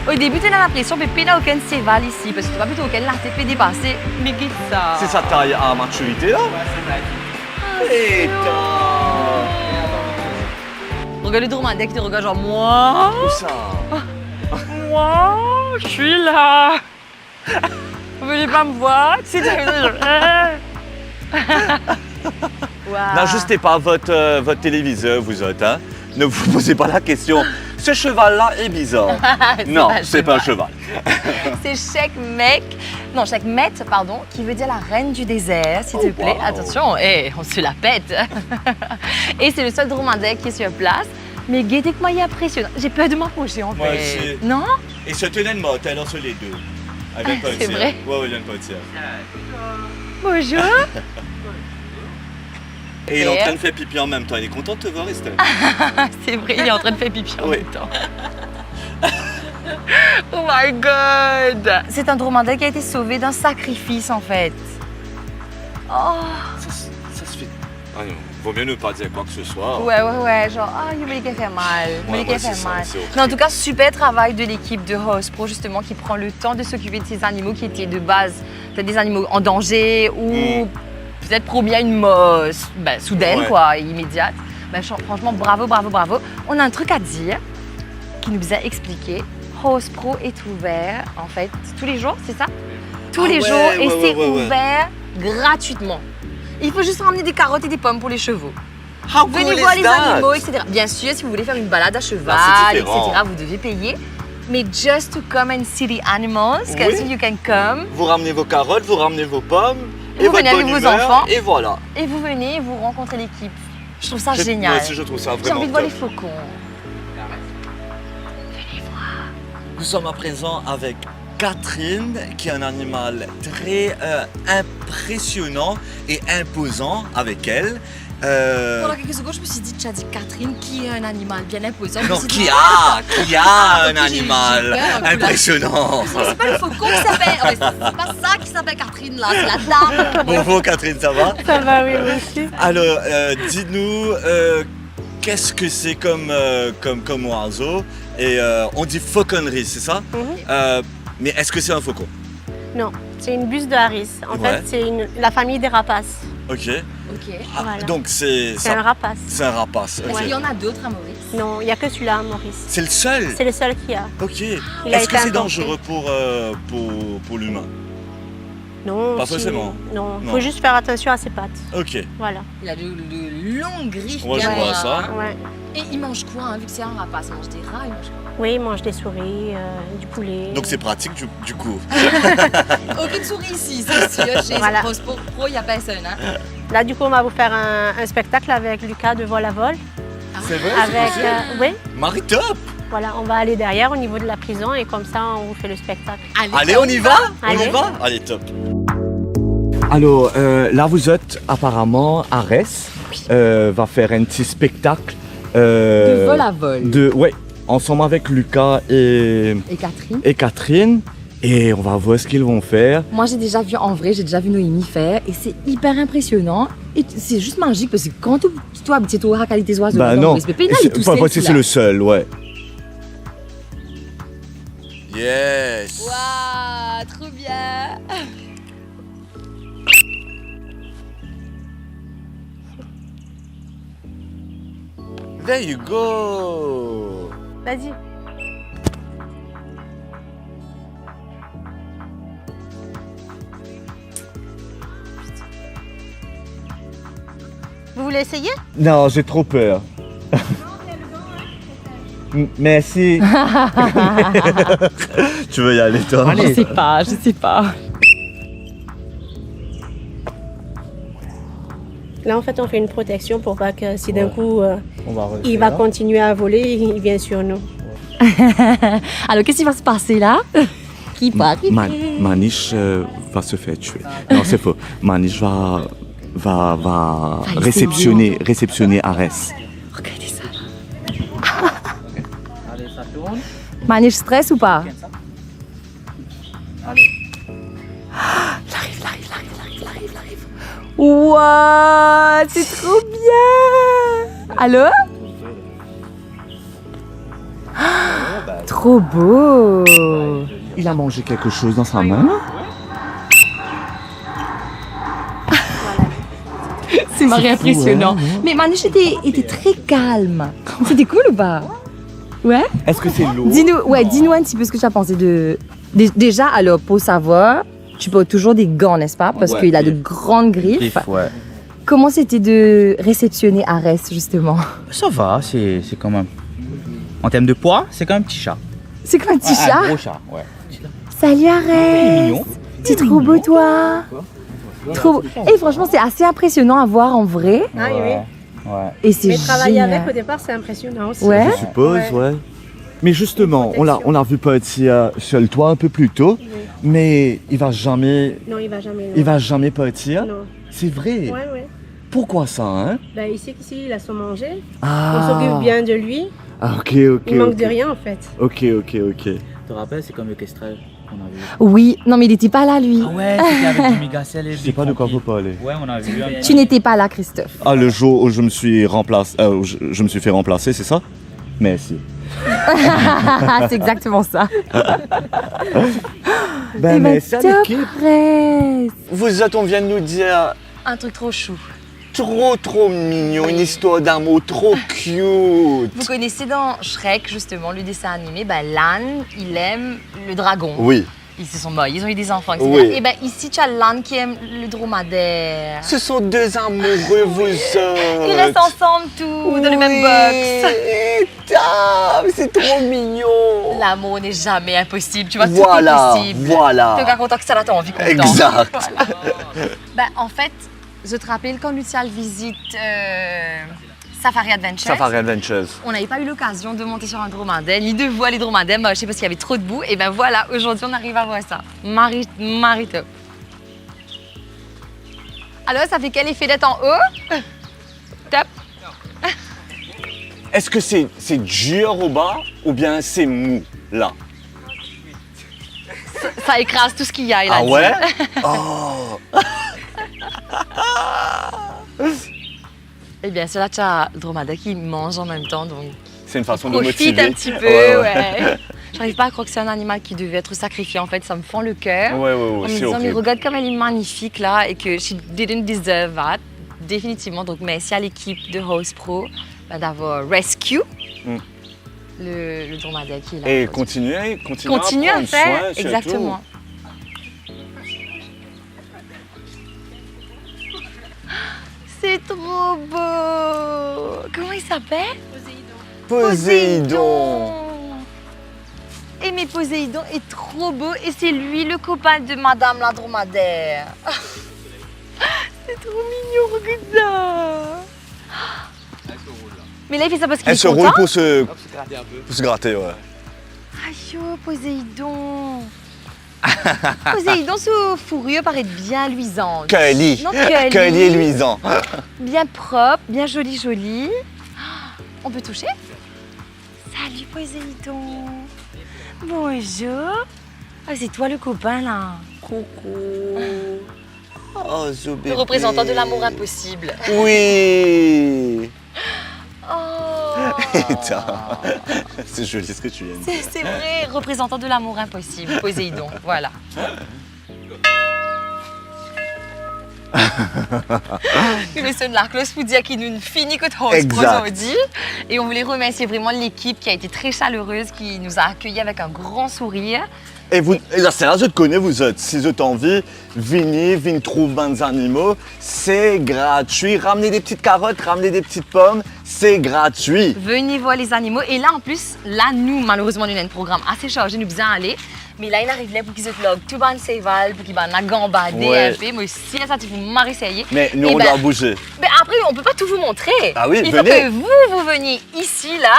Au début, tu as l'impression que tu n'as aucun cheval ici, parce que tu vas plutôt aucun là, tu fait dépasser. Mais regarde ça. C'est sa taille à maturité là? Ouais, c'est Regarde le dromadaire qui te regarde genre moi. Où ça? Moi, je suis là. Vous voulez pas me voir? C'est N'ajustez pas votre téléviseur, vous autres. Hein? Ne vous posez pas la question. Ce cheval-là est bizarre. Non, c'est pas un cheval. C'est Sekhmet, pardon, qui veut dire la reine du désert, s'il te plaît. Wow. Attention, on se la pète. Et c'est le seul dromadaire qui est sur place. Mais guettez que moi, il est impressionnant. J'ai peur de m'approcher en Moi fait. aussi. Non? Et se tenait de mort, alors sur les deux. Avec C'est vrai? Ouais, il a une potière. Bonjour. Et il est en train de faire pipi en même temps. Il est content de te voir, Estelle. C'est vrai, il est en train de faire pipi en Oui. même temps. Oh my god! C'est un dromadaire qui a été sauvé d'un sacrifice en fait. Oh! Ça se fait. Ah non, vaut mieux ne pas dire quoi que ce soit. Ouais, genre, ah, il me fait mal, Ouais, fait c'est ça, mal. c'est horrible. Mais en tout cas, super travail de l'équipe de House Pro, justement, qui prend le temps de s'occuper de ces animaux qui étaient de base peut-être des animaux en danger ou peut-être promis à une mort soudaine, Ouais. quoi, immédiate. Ben, franchement, bravo. On a un truc à dire qui nous a expliqué. House Pro est ouvert, en fait, tous les jours, c'est ça? Tous les jours, et c'est ouvert gratuitement. Il faut juste ramener des carottes et des pommes pour les chevaux. How cool Venez is voir les that? animaux, etc. Bien sûr, si vous voulez faire une balade à cheval, c'est etc., différent. vous devez payer. Mais just to come and see the animals, Oui. so you can come. Vous ramenez vos carottes, vous ramenez vos pommes. Vous votre venez avec bonne vos humeur, enfants. Et voilà. Et vous venez et vous rencontrez l'équipe. Je trouve ça Moi génial. aussi, je trouve ça J'ai vraiment envie de voir les top. faucons. Nous sommes à présent avec Catherine, qui est un animal très impressionnant et imposant avec elle. Pendant quelques secondes, je me suis dit, tu as dit Catherine, qui est un animal bien imposant. Non, qui a un J'ai animal peur, un peu là. impressionnant. C'est pas le faucon qui s'appelle. C'est pas ça qui s'appelle Catherine là, c'est la dame. Bonjour Catherine, ça va? Ça va, oui, merci. Alors, dis-nous, qu'est-ce que c'est comme oiseau? Et on dit fauconnerie, c'est ça? Mais est-ce que c'est un faucon? Non, c'est une buse de Harris. En Ouais. fait, c'est la famille des rapaces. Ok. Ok. Ah, Voilà. donc c'est C'est un rapace. c'est un rapace. ok. Est-ce qu'il y en a d'autres à Maurice? Non, il n'y a que celui-là, Maurice. C'est le seul? C'est le seul qu'il y a. Ok. Il a Est-ce été que c'est inventé. dangereux pour l'humain? Non, Pas forcément. Non, il Non. faut juste faire attention à ses pattes. Ok. Voilà. Il a de longues griffes. Ouais, je bien vois noires, ça. hein. Ouais. Et il mange quoi, hein, vu que c'est un rapace? Il mange des rats, il mange quoi? Oui, il mange des souris, du poulet. Donc c'est pratique du coup. Aucune souris ici, c'est sûr. Chez Voilà. House Pro, il n'y a personne. Hein. Là, du coup, on va vous faire un spectacle avec Lucas de vol à vol. C'est vrai? Avec, oui, Marie top! voilà, on va aller derrière au niveau de la prison et comme ça, on vous fait le spectacle. Allez, on y va? On y Allez. va? Allez, top. Alors, là, vous êtes apparemment à Retz, va faire un petit spectacle. De vol à vol. Ouais, ensemble avec Lucas et Catherine. Et on va voir ce qu'ils vont faire. Moi, j'ai déjà vu en vrai, j'ai déjà vu Noémie faire et c'est hyper impressionnant. Et c'est juste magique parce que quand tu habites toi à qualité oiseaux, Bah non, c'est le seul, ouais. Yes! Waouh, trop bien. There you go! Vas-y. Vous voulez essayer? Non, j'ai trop peur. Merci. Tu veux y aller, toi? Je sais pas. Là, en fait, on fait une protection pour pas que si d'un coup On va il va continuer à voler, il vient sur nous. Alors, qu'est-ce qui va se passer là? Qui va arriver? Maniche va se faire tuer. Non, c'est faux. Maniche va réceptionner Arès. Regardez ça là. Allez, ça tourne. Maniche stress ou pas? Allez. L'arrive. Ouah, c'est trop bien. Allô? Trop beau. Il a mangé quelque chose dans sa main? C'est marré impressionnant. Mais Maniche était très calme. C'était cool ou pas? Ouais? Est-ce que c'est l'eau? Dis-nous un petit peu ce que tu as pensé de... Déjà, alors, pour savoir, tu portes toujours des gants, n'est-ce pas? Parce Ouais, qu'il a de griffes. grandes griffes. Ouais. Comment c'était de réceptionner Arès, justement? Ça va, c'est quand même. En termes de poids, c'est quand même un petit chat. C'est comme un petit Un chat. gros chat, ouais. Salut Il est Arès. mignon. T'es trop beau, toi. Trop... Et franchement, c'est assez impressionnant à voir en vrai. Ah oui, oui. Ouais. Et c'est Mais travailler génial. avec au départ, c'est impressionnant aussi. Ouais. Je suppose, ouais. Mais justement, on l'a vu partir sur le toit un peu plus tôt, mais il va jamais Non, il va jamais. partir. Non. C'est vrai. Ouais, ouais. Pourquoi ça, hein? Ben, ici, il a son manger. On Ah. s'occupe bien de lui. Ah, ok. Il manque de rien en fait. Ok. Tu te rappelles, c'est comme le kestrel qu'on a vu. Oui, non mais il n'était pas là lui. Ah ouais, c'était avec Jimmy Gassel et Je sais pas de quoi vous parlez. Ouais, on a vu un Tu n'étais pas là, Christophe. Ah, le jour où je me suis je me suis fait remplacer, c'est ça? Merci. C'est exactement ça. Ben, Eh ben, top, l'équipe. Arès. On vient de nous dire Un truc trop chou. trop mignon, une histoire d'amour trop cute. Vous connaissez dans Shrek, justement, le dessin animé, l'âne, il aime le dragon. Oui. Ils se sont morts, ils ont eu des enfants, etc. Oui. Et ici, tu as l'âne qui aime le dromadaire. Ce sont deux amoureux, vous êtes. Ils restent ensemble, tout, dans le même box. box. C'est trop mignon. L'amour n'est jamais impossible, tu vois, Voilà, tout est possible. voilà. Donc, content que ça là, t'as envie content. Exact. Voilà. En fait, je te rappelle quand Lucial visite Safari Adventures, Safari Adventures. on n'avait pas eu l'occasion de monter sur un dromadaire, ni de voir les dromadaires, je sais pas s'il y avait trop de boue. Et ben voilà, aujourd'hui on arrive à voir ça. Marie top. Alors, ça fait quel effet d'être en haut? Top. Est-ce que c'est dur au bas ou bien c'est mou là? Ça écrase tout ce qu'il y a. Il a Ah dit. ouais? Oh. Et bien sûr, là, tu as le dromadaire qui mange en même temps, donc C'est une façon de profite motiver. un petit peu, ouais. J'arrive pas à croire que c'est un animal qui devait être sacrifié, en fait, ça me fend le cœur. Ouais, En me c'est disant, mais horrible. regarde comme elle est magnifique là et que she didn't deserve that. Définitivement, donc merci à l'équipe de House Pro d'avoir rescue le dromadaire qui est là. Et continuez à Continuez à prendre faire, soin, surtout. exactement. C'est trop beau! Comment il s'appelle? Poséidon. Et mais Poséidon est trop beau et c'est lui le copain de Madame la dromadaire. C'est trop mignon, regarde ça. Mais là il fait ça parce qu'il Elle est se content. roule pour se gratter, ouais. Aïe, oh, Poséidon. Poséidon sous fourrure paraît bien luisante. Curly. Non, curly. Curly et luisant. Bien propre, bien joli. On peut toucher? Salut Poséidon. Bonjour. Ah, c'est toi le copain là. Coucou. Oh, zo bébé. Le représentant de l'amour impossible. Oui. Oh. Putain. C'est joli ce que tu viens de dire. C'est vrai, représentant de l'amour impossible, Poséidon, voilà. Puis monsieur de l'Arclos pour dire qu'il nous finit que de Exact. aujourd'hui. Et on voulait remercier vraiment l'équipe qui a été très chaleureuse, qui nous a accueillis avec un grand sourire. Et là, c'est là que je te connais, vous autres. Si vous avez envie, venez trouver des animaux. C'est gratuit. Ramenez des petites carottes, ramenez des petites pommes. C'est gratuit. Venez voir les animaux. Et là, en plus, là, nous, malheureusement, nous avons un programme assez chargé, nous bien aller. Mais là, il arrive là pour qu'ils se log tout ban séval, pour qu'ils ban la gambader Ouais. un peu. Moi, si ça, tu vous m'arrêter. Mais nous, Et on ben, doit bouger. Mais après, on ne peut pas tout vous montrer. Ah oui, il venez. faut que vous veniez ici, là,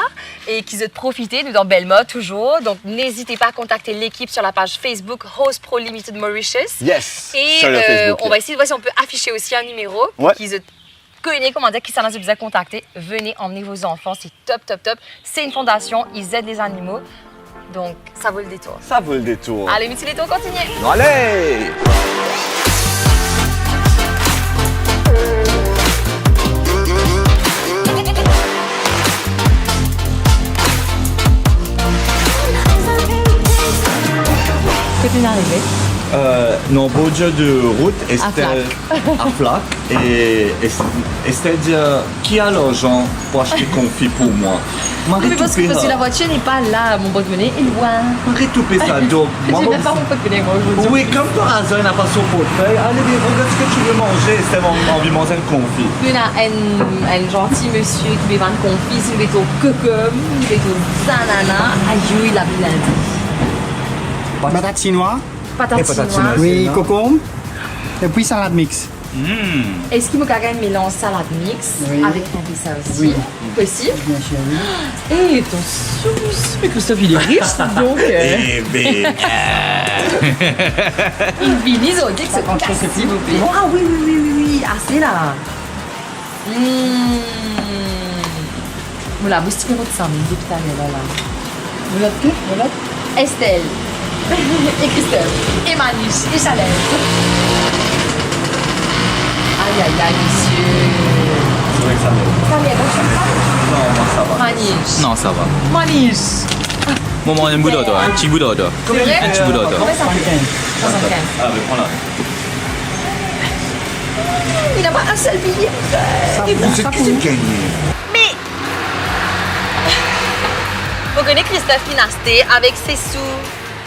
et qu'ils aient profité, nous dans Belmont toujours. Donc, n'hésitez pas à contacter l'équipe sur la page Facebook Rose Pro Limited Mauritius. Yes. Et sur le Facebook. on va essayer de voir si on peut afficher aussi un numéro pour Ouais. qu'ils aient connu, comment dire, qui s'en a besoin de contacter. Venez emmener vos enfants, c'est top, top, top. C'est une fondation, ils aident les animaux. Donc, ça vaut le détour. Ça vaut le détour. Allez, Mutilito, on continue. Allez. Côté d'arrivée. Non, beau jeu de route, Estelle à Flac. Et Estelle dit qui a l'argent pour acheter confit pour moi. Mais parce que la voiture n'est pas là, mon porte-monnaie est loin. Arrête tout ça. Donc, J'ai même pas mon porte-monnaie, moi, aujourd'hui. oui, comme par hasard, il n'a pas son portefeuille. Allez, regarde ce que tu veux manger. Estelle a envie de manger un confit. Il y a un gentil monsieur qui veut vendre confit, il veut au cocom, il veut au banana. Aïe, il a blindé. Patate chinoise, Patate chinoise. oui, concombre, et puis salade mix. Est-ce qu'il me gagne un mélange salade mix Oui. avec un peu ça aussi? Oui. Possible? Bien sûr, oui. Et attention, mais Christophe, il est riche, donc. Eh bien. Il finit, ils ont dit que c'est Entre ces s'il vous plaît. Ah oui, oui, oui, oui, oui, ah c'est là. Voilà, vous tirez votre sang, mais tout à l'heure, là. Vous l'avez qui? Vous l'avez? Estelle, et Christophe, et Maniche, et Chalette. Aïe, aïe, aïe, monsieur. C'est vrai que ça va. Ça vient, Non, moi ça va. Maniche. Non, ça va. Maniche. Maman, un bout d'eau, un petit bout d'eau. C'est vrai? Un petit bout d'eau. Combien ça fait? 75. Ah, mais prends-la. Il n'a pas un seul billet. C'est qui c'est gagné? Mais. Vous connaissez Christophe Pinasté avec ses sous.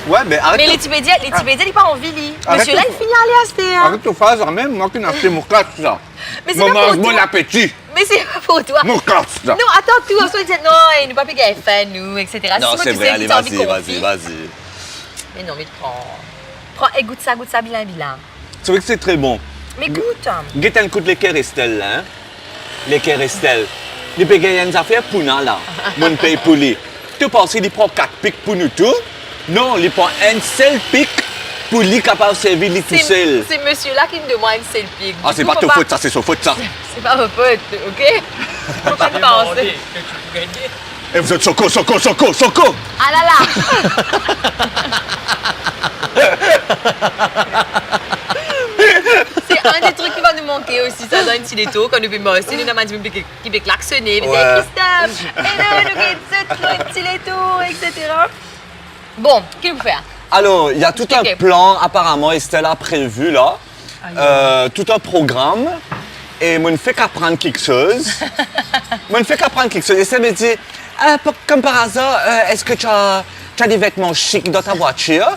Ouais, mais arrête. Mais les Tibédiens, il n'a pas envie, lui. Arrête Monsieur là, de- il finit à aller acheter. Hein. Arrête de faire ça, même moi qui n'ai acheté mon casque, ça. Mais c'est pas pour Bon toi. appétit. Mais c'est pas pour toi. Mon casque, ça. Non, attends, tout. On se dit non, il nous pas payer fan, nous, etc. Non, Si moi, c'est tu vrai, sais allez, que t'as envie de vas-y. confit. Mais non, mais prends. Et goûte ça, bilan. C'est vrai que c'est très bon. Mais goûte. Guette un coup de l'équerre Estelle, là. Hein? L'équerre Estelle. Il peut gagner une affaire pour nous, là. Mon paye pour lui. Tu penses qu'il prend 4 pics pour nous tous? Non, il prend un seul pic pour lui capable de servir lui tout seul. C'est monsieur-là qui me demande une seule pique. Ah, Du c'est coup, pas faut ta faute, ça, c'est sa faute, ça. C'est pas ma faute, ok? Faut pas te penser. Et vous êtes Soko. Ah là là! C'est un des trucs qui va nous manquer aussi, ça dans un petit léto, quand nous pouvons aussi, nous avons dit qui veut klaxonner, mais Ouais. Christophe, et nous, un petit léto, etc. Bon, qu'est-ce que vous faites? Alors, il y a tout un Expliquez. plan, apparemment, Estelle a prévu, là. Tout un programme. Et moi, je ne fais qu'apprendre quelque chose. Et ça me dit, comme par hasard, est-ce que tu as des vêtements chics dans ta voiture?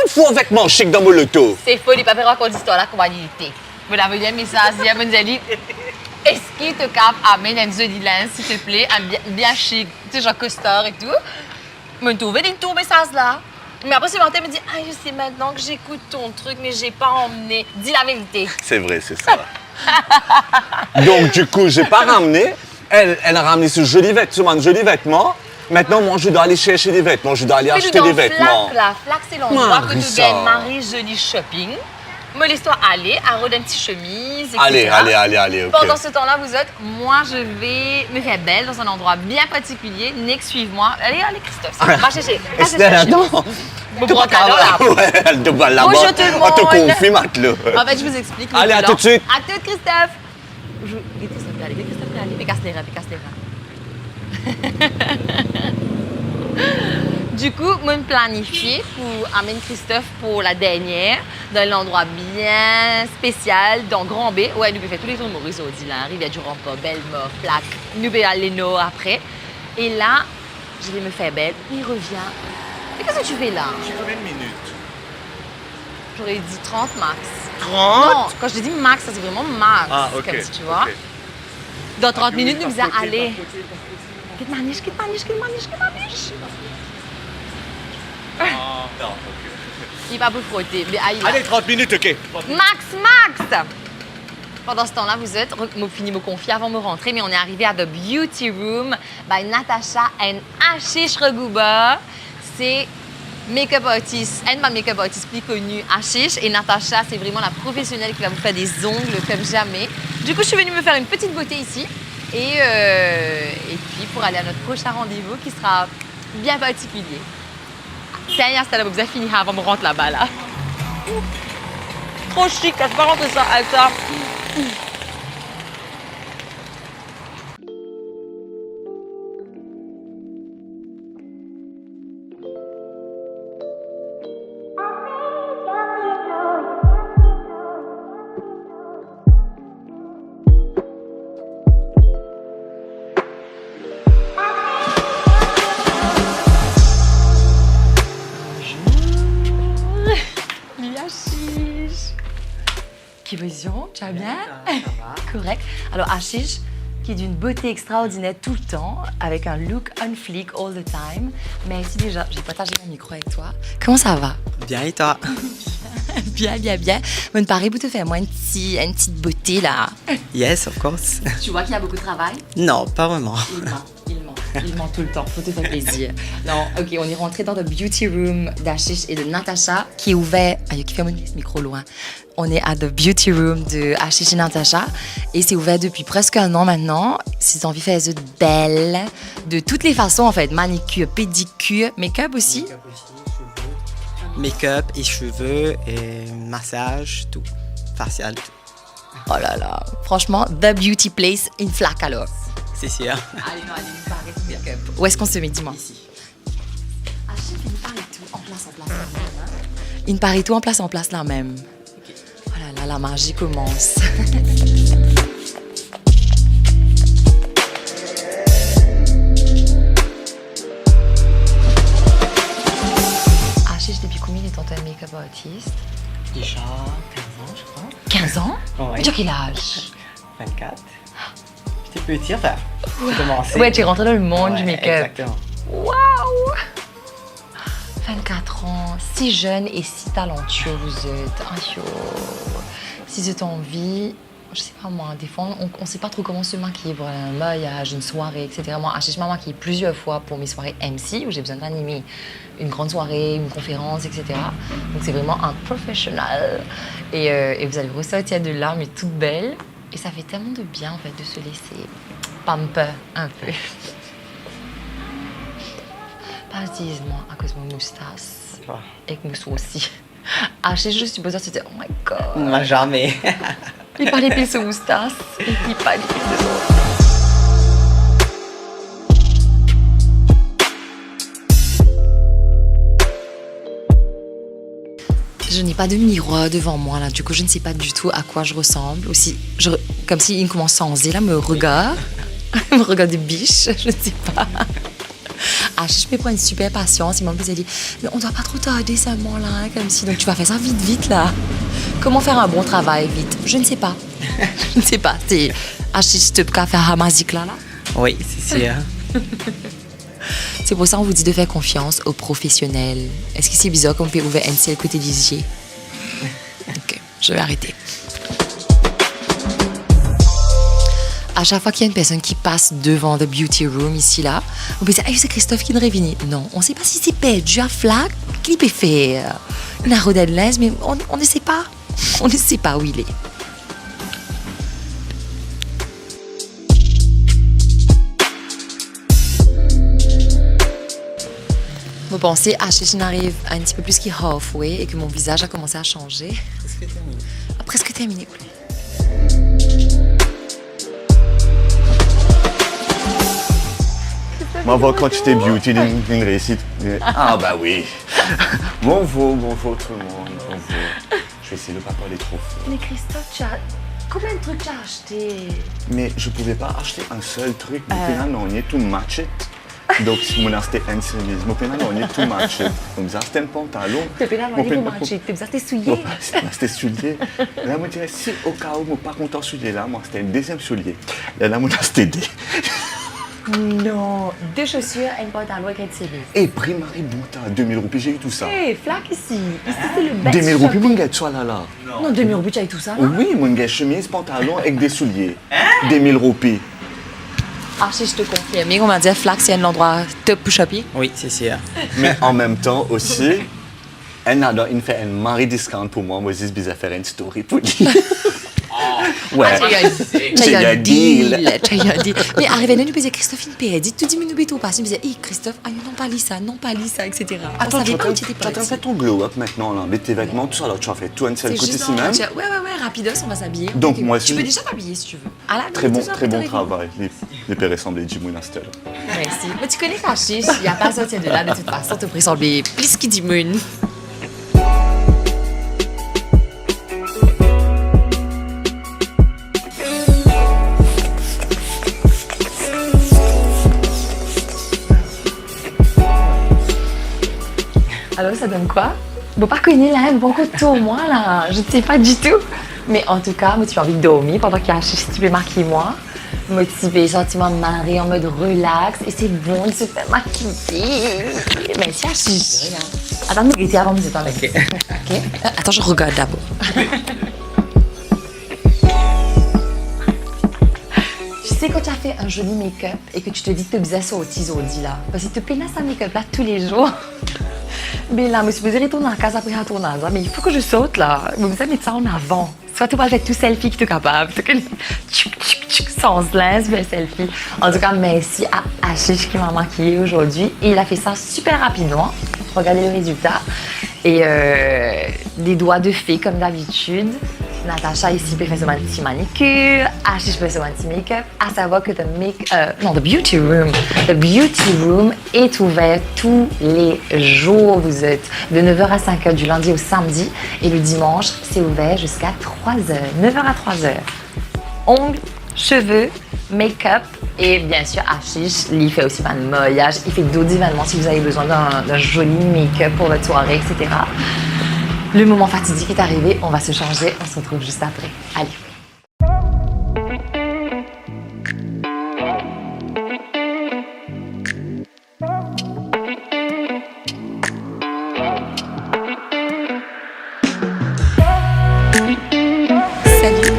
Il faut un vêtement chic dans mon loto. C'est faux, il ne peut pas raconter l'histoire là, comment il était. Vous l'avez dit un message, il a dit, est-ce qu'il te cap amène un joli linge, s'il te plaît, un bien chic, tu sais, genre costard et tout. Je me trouvais des tout message là. Mais après, ce matin, il me dit, ah, je sais maintenant que j'écoute ton truc, mais j'ai pas emmené. Dis la vérité. C'est vrai, c'est ça. Donc, du coup, j'ai pas ramené. Elle a ramené ce joli vêtement. Maintenant, moi, je dois aller chercher des vêtements. Je dois aller acheter des vêtements. Flac, là. Flac, c'est l'endroit que nous Marissa. gagnons Marie Jolie Shopping. Me laisse-toi aller, à rôder une petite chemise, etc. Allez, ok. Pendant ce temps-là, vous êtes, moi, je vais me faire belle dans un endroit bien particulier. Nick, suive-moi. Allez, Christophe, va chercher. Va Estelle, chercher. attends. Bon, cadeau, là. Ouais, elle doit là-bas. Bonjour tout le On te monde. confie, Matelot. En fait, je vous explique. le Allez, à plan. tout de suite. À tout, Christophe. Allez, casse les rats. Du coup, moi, me planifier pour amener Christophe pour la dernière, dans l'endroit bien spécial, dans Grand B. Ouais, nous pouvons faire tous les tours de Maurice Audilin, Rivière-du-Rempart, Bellemort, Plaque, nous pouvons aller nord après. Et là, je vais me faire belle. Il revient. Mais qu'est-ce que tu fais là? J'ai combien de minutes? J'aurais dit 30 max. 30? Non, quand je te dis max, ça c'est vraiment max. Ah, ok. Comme si tu vois. Ok. Dans 30 minutes, nous Par faisons côté, aller. par côté, par côté. Quitte maniche, quitte maniche, quitte maniche, quitte maniche. Ah, non, ok. Il va vous frotter. Mais aïe, là. Allez, 30 minutes, ok. Max! Pendant ce temps-là, vous êtes, me fini me confier avant de me rentrer, mais on est arrivé à The Beauty Room by Natasha and Ashish Raghuba. C'est make-up artist, ma make-up artist plus connue, Ashish, et Natasha, c'est vraiment la professionnelle qui va vous faire des ongles comme jamais. Du coup, je suis venue me faire une petite beauté ici, et puis pour aller à notre prochain rendez-vous qui sera bien particulier. Tiens, c'est là, vous avez fini avant de me rentrer là-bas, là. Trop chic, je peux pas rentrer ça avec ça. Ashish. Qui vision, tu vas bien? Ça va. Correct. Alors Ashish, qui est d'une beauté extraordinaire tout le temps, avec un look on fleek all the time. Mais si déjà, j'ai partagé mon micro avec toi. Comment ça va? Bien et toi? Bien. Bonne pareil pour te faire moi une petite beauté là. Yes, of course. Tu vois qu'il y a beaucoup de travail? Non, pas vraiment. Il ment tout le temps, faut te faire plaisir. Non, ok, on est rentré dans le beauty room d'Ashish et de Natasha, qui est ouvert. Aïe, qui fait mon micro loin. On est à the beauty room de Ashish et Natasha, et c'est ouvert depuis presque 1 an maintenant. Si tu as envie de faire des œufs belles, de toutes les façons en fait, manicure, pédicure, make-up aussi. Make-up et cheveux et massage, tout. Facial, tout. Oh là là, franchement, the beauty place in flac alors. C'est sûr. Allez, nous parler tout make-up. Où est-ce qu'on se met, dis-moi? Ici. Ashish, il paraît tout en place là même. Il paraît tout en place là même. Oh là là, la magie commence. Ashish, depuis combien de temps t'es un make-up artiste? Déjà 15 ans, je crois. 15 ans? Ouais. Tu as quel âge? 24. J'étais petit, enfin, j'ai commencé. Ouais, tu es rentré dans le monde du Ouais, make-up. Exactement. Waouh! 24 ans, si jeune et si talentueux vous êtes. Aïe, si vous êtes en vie, je sais pas moi, des fois on sait pas trop comment se maquiller pour un mariage, une soirée, etc. Moi, je m'ai maquillée plusieurs fois pour mes soirées MC où j'ai besoin d'animer une grande soirée, une conférence, etc. Donc c'est vraiment un professionnel. Et vous allez ressortir de là, mais toute belle. Et ça fait tellement de bien en fait de se laisser pamper un peu. Pas dis-moi à cause de mon moustache. Ouais. Et que mousse aussi. Ah, je suppose que c'était oh my god. Non, jamais. Il parlait pile ce moustache et il parlait pile ce Je n'ai pas de miroir devant moi là, du coup je ne sais pas du tout à quoi je ressemble. Aussi, comme s'il commence à enzer là, me regarde de biche, je ne sais pas. Ah, je me prends une super patience, il m'a dit on doit pas trop tarder seulement là, comme si donc tu vas faire ça vite là. Comment faire un bon travail vite? Je ne sais pas. Je ne sais pas. C'est Ashish te faire hamazik là. Oui, c'est sûr. C'est pour ça qu'on vous dit de faire confiance aux professionnels. Est-ce que c'est bizarre qu'on peut ouvrir un ciel côté d'Isier? Ok, je vais arrêter. À chaque fois qu'il y a une personne qui passe devant the beauty room ici là, on peut dire c'est Christophe qui ne réunit. Non, on ne sait pas si c'est perdu à flac, qu'il peut faire. Une arrode de l'aise, mais on ne sait pas. On ne sait pas où il est. Vous pensez, Ashish arrive un petit peu plus qu'il halfway et que mon visage a commencé à changer. Presque terminé. Ma voix quantité beauty d'une réussite. Ah bah oui. Bonjour tout le monde. Bonjour. Je vais essayer de ne pas parler trop fort. Mais Christophe, combien de trucs tu as acheté? Mais je pouvais pas acheter un seul truc. Mon non, on est tout matché. Donc, mon acheté un service. Mon non, on est tout matché. Donc, j'ai acheté un pantalon. Tu peux matché. Tu as souliers. C'était soulier. Là, moi, je dirais, si au cas où je ne suis pas content soulier là, moi, c'était un deuxième soulier. Là, moi, j'ai acheté des. Non, 2 chaussures et un pantalon avec un service. Et prix Marie Bouta, 2000 roupies, j'ai eu tout ça. Hé, flac ici. Ici, c'est le best. 2000 roupies, shopping. mon gars, tu là. Non, 2000 roupies, tu as eu tout ça là? Oui, mon gars, chemise, pantalon avec des souliers. 2000 roupies. Ah, si je te confirme. Mais on m'a dit flac, c'est un endroit top pour shopping. Oui, c'est sûr. Mais en même temps aussi, il fait un mari discount pour moi. Moi, je vais faire une story pour dire. Ouais, Tu as un deal. Mais arrivé là, nous disait Christophe, il paye. Dis, tu dis, mais nous béton pas. Il me disait, hé, Christophe, non, pas lire ça, etc. Attends, tu pas où tu étais as parti. fait ton glow up maintenant, là. Mais tes vêtements, tout ça, là, tu as fait tout un seul C'est côté juste ici même. Ouais, rapidos, on va s'habiller. Donc, moi aussi. Tu peux déjà t'habiller si tu veux. À la Très minute, bon tout ça, travail. Les pères ressemblent à Jim Winastel. Merci. Mais tu connais ta chiche, il n'y a pas sorti de là de toute façon, te ressembler plus qu'il dit Moon. Alors, ça donne quoi? Bon, pas connu là, bon retour moi là, je ne sais pas du tout. Mais en tout cas, moi, tu as envie de dormir pendant qu'il y a un chiche, tu peux marquer moi. Motivé, sentiment marré, en mode relax. Et c'est bon de se faire maquiller. Mais c'est un chiche. Attends, nous guetter avant de se parler. Ok. Attends, je regarde d'abord. Tu sais, quand tu as fait un joli make-up et que tu te dis que tu faisais ça au tisordi là, parce que tu te pénasses un make-up là tous les jours. Mais là, je me suis posé retourner en casa après un tournage. Mais il faut que je saute là. Je me disais, mettre ça en avant. Soit tu vas faire tout selfie que tu es capable. Sans lens, mais selfie. En tout cas, merci à Ashish qui m'a maquillée aujourd'hui. Et il a fait ça super rapidement. Regardez le résultat. Et des doigts de fée comme d'habitude. Natacha ici peut faire son petit manicure, Ashish peut faire son petit make-up. À savoir que the beauty room est ouvert tous les jours. Vous êtes de 9h à 5h du lundi au samedi et le dimanche c'est ouvert jusqu'à 3h, 9h à 3h. Ongles, cheveux, make-up et bien sûr Ashish, il fait aussi pas de maquillage, il fait d'autres événements si vous avez besoin d'un joli make-up pour votre soirée, etc. Le moment fatidique est arrivé, on va se changer, on se retrouve juste après. Allez. Salut.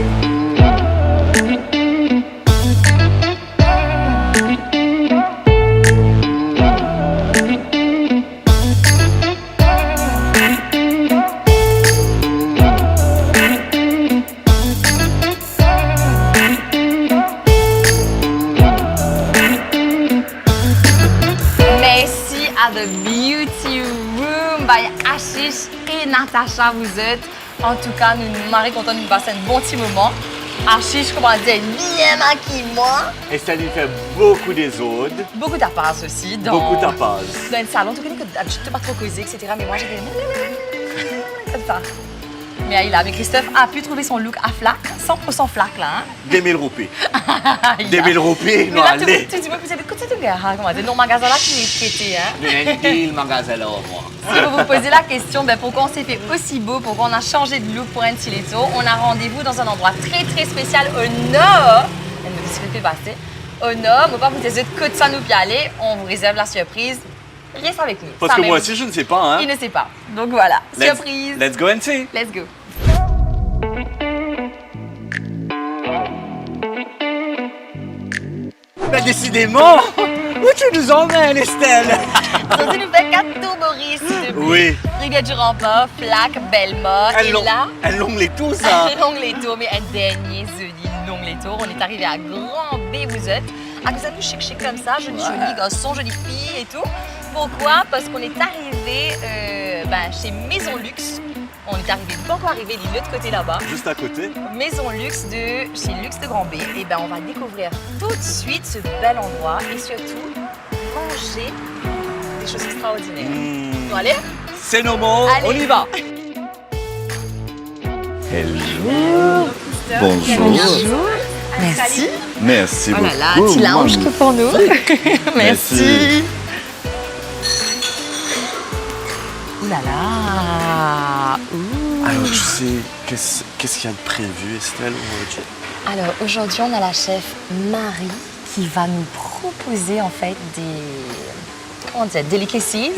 The Beauty Room by Ashish et Natacha, vous êtes. En tout cas, nous sommes très contents de nous passer un bon petit moment. Ashish, comment dire, bien maquillée, moi. Et ça lui fait beaucoup des autres. Beaucoup tapas aussi. Beaucoup tapas. Dans le salon, tu connais que d'habitude, tu n'es pas trop causé, etc. Mais moi, j'étais comme ça. Mais il a, mais Christophe a pu trouver son look à flac, 100% flac là. Hein? 2000 roupies. 2000 roupies, non, mais là, allez. Tu dis, mais vous avez écouté de gars, comment dire, non, magasin là qui est traité, hein. Le magasin là, moi. Si vous vous posez la question, ben pourquoi on s'est fait aussi beau, pourquoi on a changé de look pour un Tiletto, on a rendez-vous dans un endroit très très spécial au nord. Elle me dit ce que passer. Au nord, on va vous dire que ça nous y aller, on vous réserve la surprise. Reste avec nous. Parce ça que même. moi aussi, je ne sais pas, hein. Il ne sait pas. Donc voilà, surprise. Let's go and see. Let's go. Bah décidément, où tu nous emmènes, Estelle? Donc, tu nous fais 4 tours, Boris, s'il te plaît. Oui. Brigade du Rempart, Flac, Belma, et là... Elle longue les tours, ça. Elle longue les tours, mais un dernier joli longue les tours. On est arrivé à Grand B, vous êtes. À cause de chic comme ça, joli garçon, jolie fille et tout. Pourquoi? Parce qu'on est arrivé chez Maison Luxe. On est arrivé, pas encore arrivé de l'autre côté là-bas. Juste à côté. Maison Luxe chez Luxe de Grand B. Et on va découvrir tout de suite ce bel endroit et surtout manger des choses extraordinaires. Bon, allez, C'est nos mots, Allez. on y va. Hello. Bonjour. Merci. Merci Oh là là, beaucoup. petit lounge que pour nous. Merci. Ouh là là. Ouh. Alors, tu sais, qu'est-ce qu'il y a de prévu, Estelle, aujourd'hui? Alors aujourd'hui, on a la chef Marie qui va nous proposer en fait des delicacies.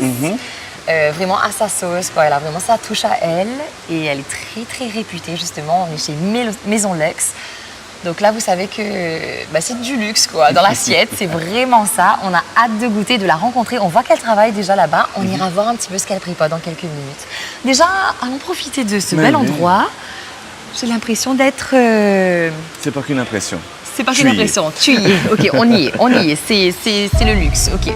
Vraiment à sa sauce, quoi. Elle a vraiment sa touche à elle et elle est très très réputée justement. On est chez Maison Luxe. Donc là, vous savez que c'est du luxe, quoi. Dans l'assiette, c'est vraiment ça. On a hâte de goûter, de la rencontrer. On voit qu'elle travaille déjà là-bas. On ira voir un petit peu ce qu'elle prépare dans quelques minutes. Déjà, allons profiter de ce bel endroit. J'ai l'impression d'être... C'est pas qu'une impression. C'est pas Tu qu'une y es. impression. Tu y es. Ok, on y est. C'est le luxe. Ok.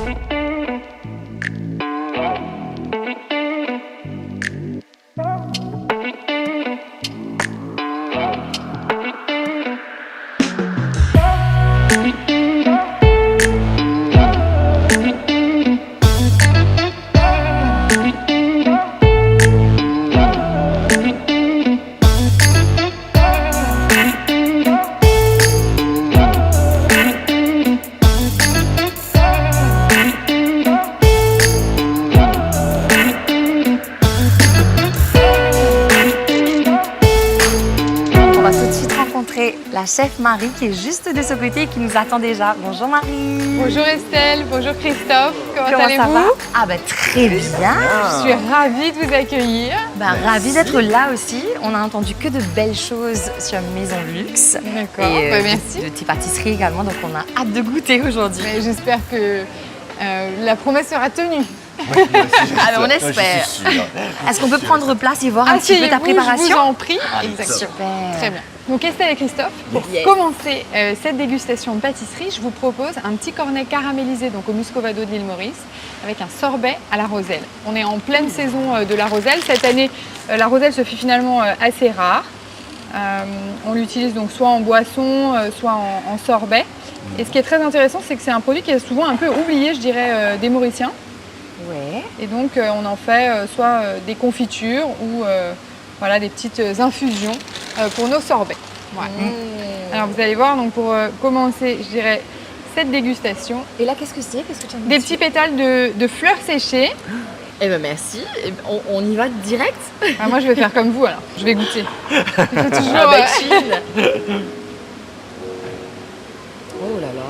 On va tout de suite rencontrer la chef Marie qui est juste de ce côté et qui nous attend déjà. Bonjour Marie. Bonjour Estelle, bonjour Christophe, comment ça allez-vous? va? Ah bah très bien. Je suis ravie de vous accueillir. Ravie d'être là aussi. On a entendu que de belles choses sur Maison Luxe. D'accord, Et merci. de tes pâtisseries également, donc on a hâte de goûter aujourd'hui. Mais j'espère que la promesse sera tenue. Alors on espère. Est-ce qu'on peut prendre place et voir un petit peu ta Asseyez-vous, préparation? je vous en prie. Exactement. Super. Très bien. Donc Estelle et Christophe, pour Yes. commencer cette dégustation de pâtisserie, je vous propose un petit cornet caramélisé donc au muscovado de l'île Maurice avec un sorbet à la roselle. On est en pleine saison de la roselle. Cette année, la roselle se fait finalement assez rare. On l'utilise donc soit en boisson, soit en sorbet. Et ce qui est très intéressant, c'est que c'est un produit qui est souvent un peu oublié, je dirais, des Mauriciens. Ouais. Et donc, on en fait soit des confitures ou voilà, des petites infusions pour nos sorbets. Voilà. Alors, vous allez voir, donc pour commencer, je dirais, cette dégustation, Et là, qu'est-ce que c'est? Qu'est-ce que tu as mis des dessus? petits pétales de fleurs séchées. Eh ben merci. On y va direct. Ah, moi, je vais faire comme vous, alors. Je vais goûter. Il faut toujours... Ah bah chill. Oh là là.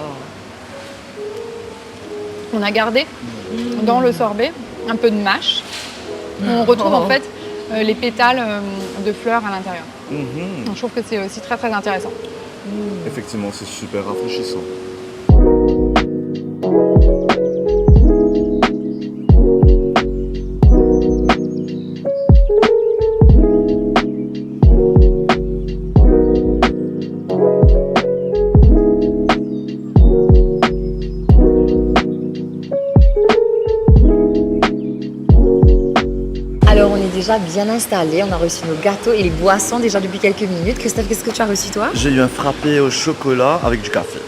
On a gardé dans le sorbet un peu de mâche. On retrouve en fait les pétales de fleurs à l'intérieur. Donc, je trouve que c'est aussi très très intéressant. Effectivement, c'est super rafraîchissant. Alors on est déjà bien installé, on a reçu nos gâteaux et les boissons déjà depuis quelques minutes. Christophe, qu'est-ce que tu as reçu toi? J'ai eu un frappé au chocolat avec du café.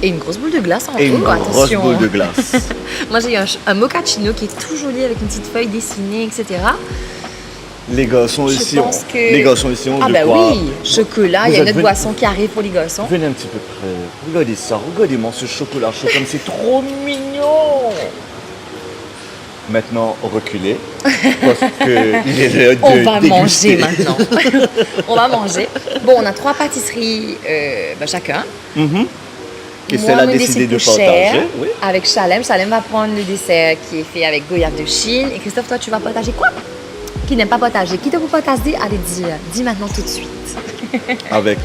Et une grosse boule de glace en Et une haut, grosse attention. boule de glace. Moi j'ai eu un mochaccino qui est tout joli avec une petite feuille dessinée, etc. Les garçons Je ici pense ont... que- Les garçons ici ont Ah de bah quoi... oui, chocolat, Vous il y a êtes une autre venu- boisson qui arrive pour les garçons. Venez un petit peu près. Regardez ça, regardez-moi ce chocolat chaud comme c'est trop mignon. Maintenant, reculez, parce qu'il est l'heure de On va déguster. manger maintenant. On va manger. Bon, on a 3 pâtisseries chacun. Estelle Moi, a mon décidé de dessert plus cher, partager. Oui. Avec Chalem. Chalem va prendre le dessert qui est fait avec goyave de Chine. Et Christophe, toi, tu vas partager quoi? Qui n'aime pas partager? Qui te vous partager? Allez, dis maintenant tout de suite. Avec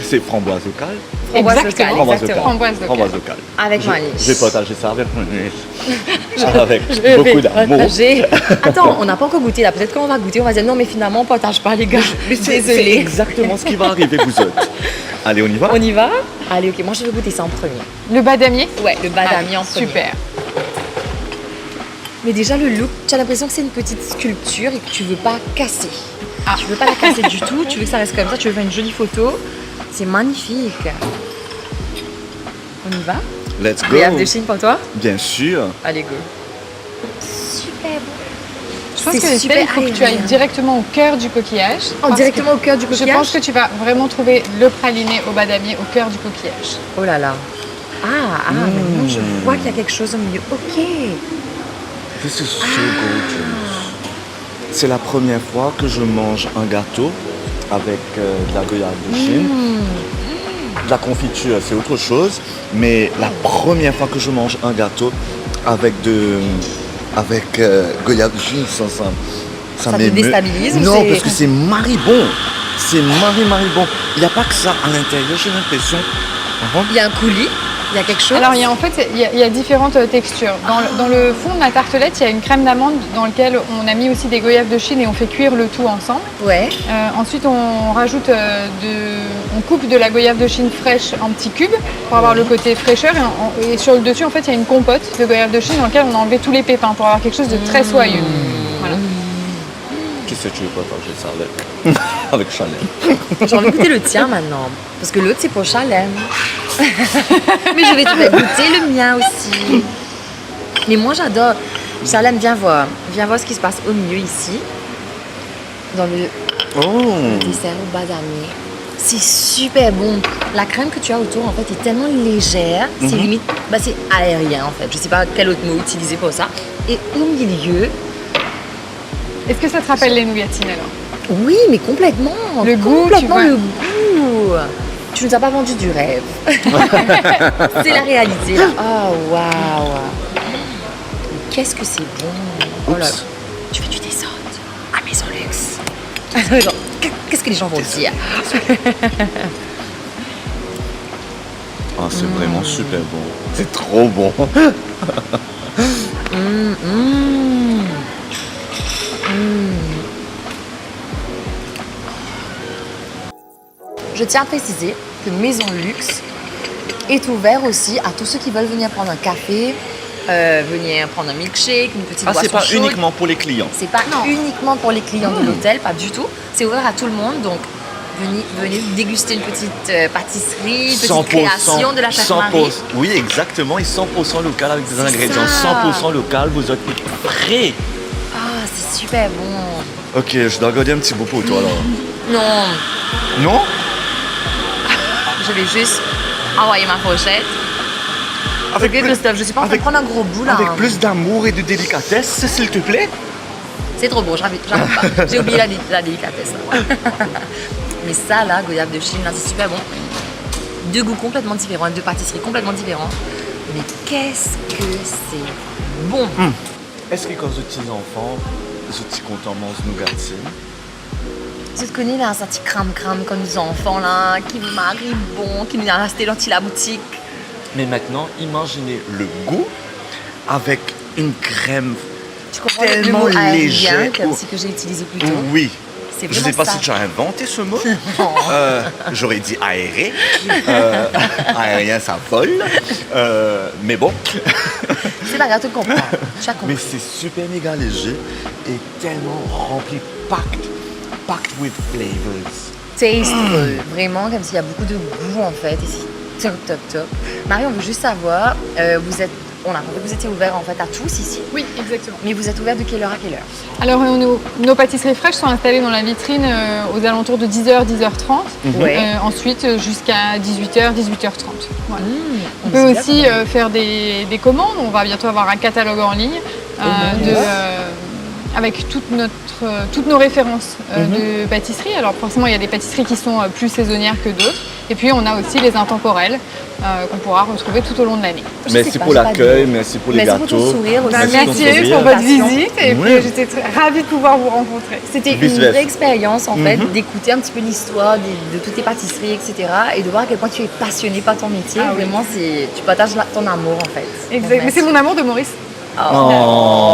c'est framboise locale. Framboise Exactement. locale, Framboise exactement. locale. Framboise locale. Framboise locale. Avec ma Je niche. vais partager ça avec mon niche. Avec Je vais beaucoup d'amour. partager. Attends, on n'a pas encore goûté là. Peut-être qu'on va goûter, on va dire non, mais finalement, on partage pas, les gars. Mais c'est Désolée. exactement ce qui va arriver, vous autres. Allez, on y va? On y va? Allez, ok, moi je vais goûter ça en premier. Le badamier. Ouais, le badami Ah, en premier. super. Mais déjà, le look, tu as l'impression que c'est une petite sculpture et que tu veux pas casser. Ah. Tu veux pas la casser du tout, tu veux que ça reste comme ça, tu veux faire une jolie photo. C'est magnifique. On y va? Let's go. Goyave de Chine pour toi? Bien sûr. Allez, go. Super bon. Je pense que Estelle, il faut que tu ailles directement au cœur du coquillage. Oh, directement au cœur du coquillage? Je pense que tu vas vraiment trouver le praliné au badamier au cœur du coquillage. Oh là là. Maintenant je vois qu'il y a quelque chose au milieu. Ok. This is so gorgeous. C'est la première fois que je mange un gâteau avec de la goyave de Chine. De la confiture, c'est autre chose. Mais la première fois que je mange un gâteau avec goyave de Chine, ça te m'émeut. déstabilise ou Non, c'est- parce que c'est maribon. C'est maribon. Il n'y a pas que ça à l'intérieur, j'ai l'impression. Il y a un coulis, il y a quelque chose. Alors il y a différentes textures. Dans le fond de la tartelette, il y a une crème d'amande dans laquelle on a mis aussi des goyaves de Chine et on fait cuire le tout ensemble. Ouais. Ensuite, on rajoute on coupe de la goyave de Chine fraîche en petits cubes pour avoir le côté fraîcheur. Et sur le dessus, en fait, il y a une compote de goyave de Chine dans laquelle on a enlevé tous les pépins pour avoir quelque chose de très soyeux. Voilà. Tu sais, tu veux pas partager ça avec Chanel. J'ai envie de goûter le tien maintenant. Parce que l'autre, c'est pour Chalem. Mais je vais te faire goûter le mien aussi. Mais moi, j'adore. Chalem, viens voir. Viens voir ce qui se passe au milieu ici. Dans le dessert au badamier. C'est super bon. La crème que tu as autour, en fait, est tellement légère. C'est limite... c'est aérien, en fait. Je sais pas quel autre mot utiliser pour ça. Et au milieu... Est-ce que ça te rappelle les nougatines alors? Oui, mais complètement. Le goût, complètement tu vois. le goût. Tu nous as pas vendu du rêve. C'est la réalité là. Oh waouh. Qu'est-ce que c'est bon. Oh là. Tu fais du désordre à Maison Luxe. Genre, qu'est-ce que les gens vont dire? C'est vraiment super bon. C'est trop bon. Je tiens à préciser que Maison Luxe est ouvert aussi à tous ceux qui veulent venir prendre un café, venir prendre un milkshake, une petite boisson c'est pas chaude. uniquement pour les clients. C'est pas uniquement pour les clients de l'hôtel, pas du tout. C'est ouvert à tout le monde, donc venez déguster une petite pâtisserie, une petite création de la chef Marie. Oui, exactement, et 100% local avec des ingrédients ça. 100% local, vous êtes prêts. Ah, c'est super bon. Ok, je dois garder un petit bout pour toi alors. Non, Non? je vais juste envoyer ma pochette. Avec Ok, plus- Christophe, je suis pas en train de prendre un gros bout là. Avec hein. plus d'amour et de délicatesse, s'il te plaît. C'est trop beau, j'arrive pas. J'ai oublié la délicatesse. Là. Mais ça, là, goyave de Chine, là, c'est super bon. Deux goûts complètement différents, deux pâtisseries complètement différentes. Mais qu'est-ce que c'est bon. Est-ce que quand je suis enfant, je suis content de manger nougatine? Tu te connais là, un petit crame-crame comme nos enfants là, qui marie bon, qui nous a resté dans la boutique. Mais maintenant, imaginez le goût avec une crème Tu comprends tellement le mot aérien, légère. comme si que j'ai utilisé plus tôt. Oui. C'est Je ne vraiment sais pas ça. si tu as inventé ce mot. J'aurais dit aéré. Aérien, ça vole. Mais bon. C'est pas grave, tu comprends. Tu as compris. Mais c'est super méga léger et tellement rempli, packed with flavors. Tasteful, vraiment comme s'il y a beaucoup de goût en fait. Et c'est top. Marie, on veut juste savoir, on a compris que vous étiez ouvert en fait à tous ici, Oui, exactement. mais vous êtes ouvert de quelle heure à quelle heure? Alors nos pâtisseries fraîches sont installées dans la vitrine aux alentours de 10h, 10h30. Ouais. Ensuite jusqu'à 18h, 18h30. Voilà. On c'est peut bien aussi faire des commandes. On va bientôt avoir un catalogue en ligne avec toutes nos références de pâtisseries. Alors forcément, il y a des pâtisseries qui sont plus saisonnières que d'autres. Et puis on a aussi les intemporels qu'on pourra retrouver tout au long de l'année. Merci pour l'accueil, merci pour les Merci pour ton gâteaux. sourire aussi. Merci de ton Merci sourire. pour votre Passion. visite et Oui. puis j'étais ravie de pouvoir vous rencontrer. C'était une Vice versa. vraie expérience en fait, d'écouter un petit peu l'histoire de toutes tes pâtisseries, etc. Et de voir à quel point tu es passionné par ton métier. Ah oui. Vraiment, tu partages ton amour en fait. Exact. Mais c'est mon amour de Maurice. Oh,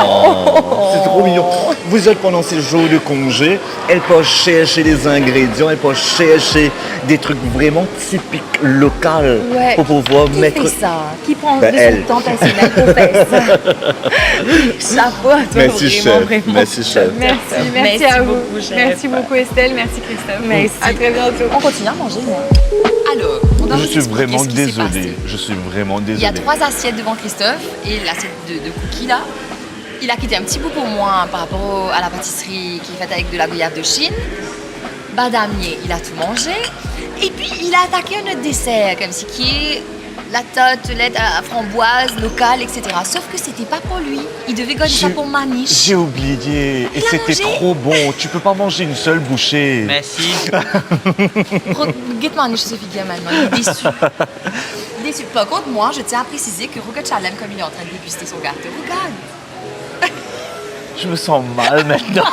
c'est trop mignon. Vous vous êtes pendant ces jours de congé, elle peut chercher des ingrédients, elle peut chercher des trucs vraiment typiques, locaux, pour pouvoir qui mettre... fait ça? Qui prend Ben, de elle. son temps personnel pour faire ça? Chapeau à toi, Merci, chef. vraiment. Merci, chef. Merci à vous. beaucoup, chef. Merci beaucoup Estelle, merci Christophe. Merci. À très bientôt. On continue à manger, non? Alors, on doit Je vous suis expliquer vraiment ce qui s'est désolé. passé. Je suis vraiment Il y a désolé. 3 assiettes devant Christophe et l'assiette de cookies là. Il a quitté un petit bout pour moi par rapport à la pâtisserie qui est faite avec de la goyave de Chine. Badamier, il a tout mangé. Et puis il a attaqué un autre dessert, comme si qui est la tartelette à framboise locale, etc. Sauf que c'était pas pour lui. Il devait gagner ça pour Maniche. J'ai oublié. Et Il a c'était mangé. trop bon. Tu peux pas manger une seule bouchée. Merci. Guette Maniche, Sophie Guillemot, il est déçu. Déçu. Par contre, moi, je tiens à préciser que regarde Chalem comme il est en train de déguster son gâteau. Regarde. Je me sens mal maintenant.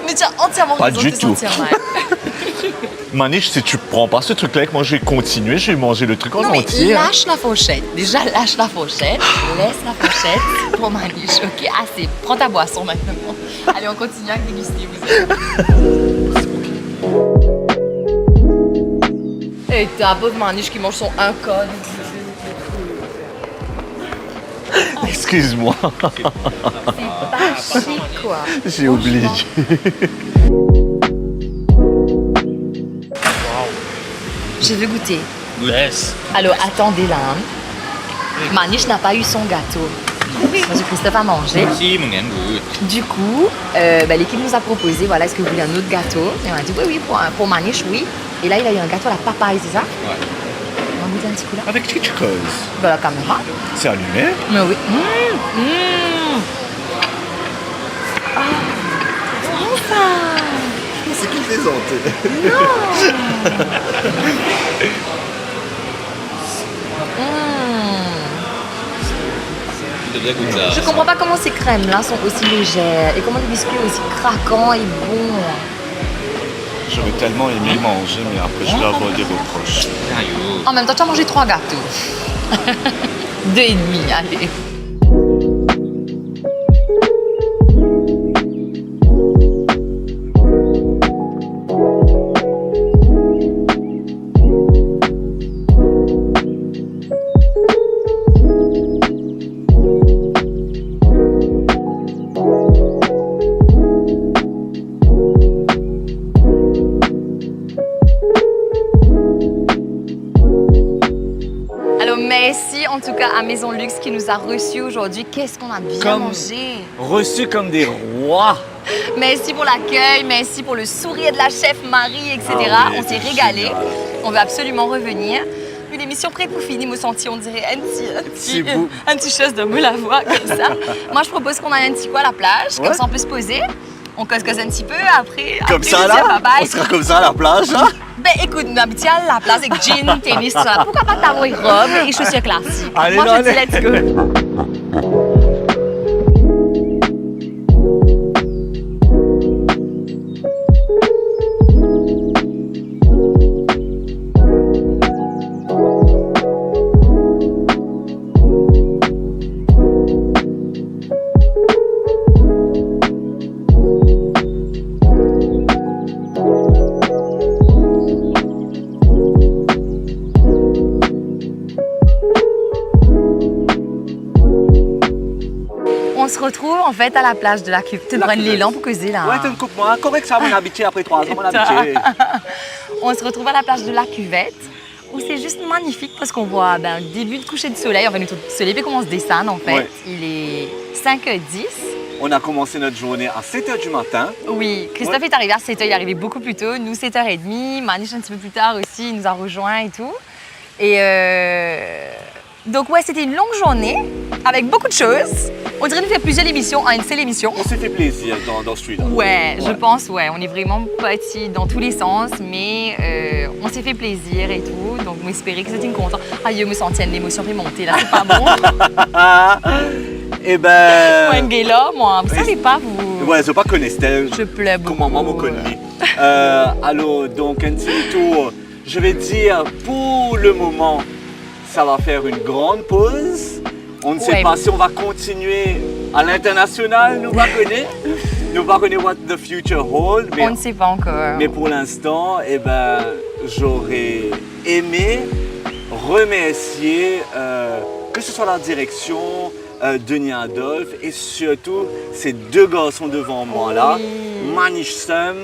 Mais tu as entièrement Pas raison du de te tout. sentir mal. Maniche, si tu prends pas ce truc-là avec moi, je vais continuer. Je vais manger le truc en Non mais entier. hein. lâche la fourchette. Déjà lâche la fourchette. Laisse la fourchette pour Maniche. Ok, assez. Prends ta boisson maintenant. Allez, on continue à déguster. Et t'as pauvre Maniche qui mange son 1 code. Excuse-moi. C'est pas chic quoi. J'ai oublié. Je veux goûter. Yes. Alors attendez là. Hein. Maniche n'a pas eu son gâteau. Moi, Christophe a mangé. Si, mon goût. Du coup, l'équipe nous a proposé, voilà, est-ce que vous voulez un autre gâteau? Et on a dit oui, pour Maniche, oui. Et là, il a eu un gâteau à la papaye, c'est ça? Ouais. On va goûter un petit coup là. Avec quelque chose. Dans la caméra. C'est allumé. Mais oui. Ah, bon ça. C'est qui plaisanté. Je comprends pas comment ces crèmes là sont aussi légères et comment les biscuits aussi craquants et bons. J'aurais tellement aimé manger, mais après je dois avoir des reproches. En même temps, tu as mangé 3 gâteaux. 2,5, allez. Alors merci en tout cas à Maison Luxe qui nous a reçus aujourd'hui. Qu'est-ce qu'on a bien mangé. Reçus comme des rois. Merci pour l'accueil, merci pour le sourire de la chef Marie, etc. Ah oui, on s'est c'est régalé. génial. On va absolument revenir. Une émission prête pour finir, me sentir, on dirait un petit chose de me la voix comme ça. Moi, je propose qu'on aille un petit coup à la plage, comme ça on peut se poser. On cause un petit peu, après Comme après, ça on dit là. bye bye. On sera comme ça à la plage. Hein? Ben écoute, nous habitons à la plage avec jean, tennis, tout ça. Pourquoi pas t'avoir une robe et chaussures classiques? Allez, Moi, non, je dis allez. let's go. On se retrouve en fait à la plage de la Cuvette. Tu prends l'élan pour causer là. Ouais, tu me coupes moi. Correct, ça, mon habitué après 3 ans, mon habitué. On se retrouve à la plage de la Cuvette où c'est juste magnifique parce qu'on voit le début de coucher de soleil. Enfin, le soleil commence à descendre en fait. Ouais. Il est 5h10. On a commencé notre journée à 7h du matin. Oui, Christophe est arrivé à 7h, il est arrivé beaucoup plus tôt. Nous, 7h30. Maniche un petit peu plus tard aussi, il nous a rejoints et tout. Et donc, ouais, c'était une longue journée avec beaucoup de choses. On dirait nous faire plusieurs émissions en une seule émission. On s'est fait plaisir dans ce street. Ouais, je pense, ouais. On est vraiment partis dans tous les sens, mais on s'est fait plaisir et tout. Donc, on espérait que c'était une contente. Ah, je me sentais l'émotion remonter, là, c'est pas bon. Eh ben. Moi, une là, moi, vous savez pas, vous. Ouais, je pas connais Estelle. Je pleure beaucoup. Comment maman me connaît. Alors, donc, un petit tour. Je vais dire, pour le moment, ça va faire une grande pause. On ne sait Ouais. pas si on va continuer à l'international, nous va connaître. Nous va connaître what the future hold. On ne sait pas encore. Mais pour l'instant, eh ben, j'aurais aimé remercier que ce soit la direction, Denis Adolphe et surtout ces deux garçons devant moi là, Manish Sam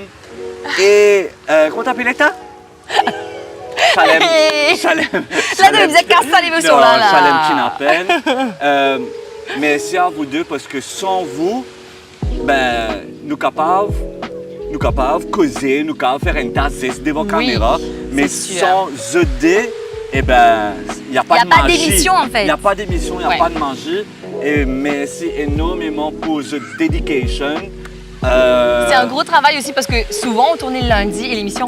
et comment t'appelles ça? Chalem. Là, tu me disais casse pas l'émotion là. Chalem Kinapen. Merci à vous deux parce que sans vous, ben, nous capables causer, nous capables faire une tasse devant la caméra, mais c'est sûr. sans aider, eh ben, il n'y a pas de magie. d'émission en fait. Il n'y a pas d'émission, il n'y a Ouais. pas de magie. Et merci énormément pour the dedication. C'est un gros travail aussi parce que souvent on tournait le lundi et l'émission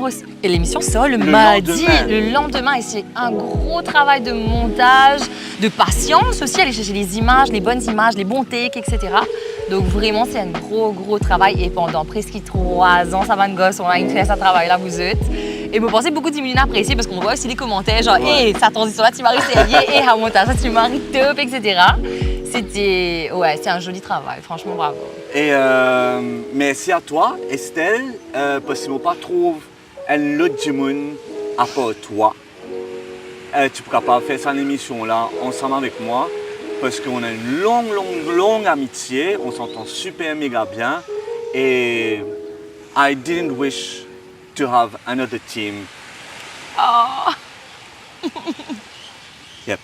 sort le mardi, lendemain. le lendemain. Et c'est un gros travail de montage, de patience aussi, aller chercher les images, les bonnes images, les bons takes, etc. Donc vraiment c'est un gros travail et pendant presque 3 ans, ça va de gosse, on a fait ce travail-là, vous êtes. Et vous pensez beaucoup diminuer apprécier parce qu'on voit aussi les commentaires genre hey, sa transition là tu m'as essayé, et un montage ça tu m'as top, etc. C'était c'est un joli travail, franchement bravo. Et merci à toi, Estelle, parce qu'on pas trouve un autre du monde à part toi. Tu pourras pas faire cette émission-là ensemble avec moi, parce qu'on a une longue amitié, on s'entend super méga bien, et I didn't wish to have another team. Oh. Yep.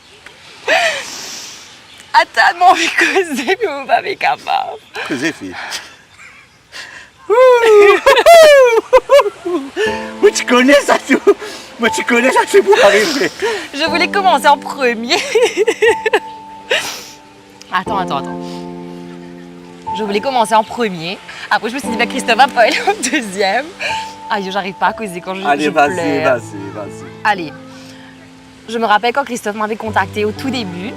Attends, mon envie de causer, mais vous m'avez capable. Causez, fille. Moi, tu connais ça tout. Moi, tu connais ça tout pour arriver. Je voulais commencer en premier. Attends. Je voulais commencer en premier. Après, je me suis dit, bah, Christophe va pas aller en deuxième. Aïe, j'arrive pas à causer quand je Allez, vas-y. pleure. Allez. Je me rappelle quand Christophe m'avait contacté au tout début.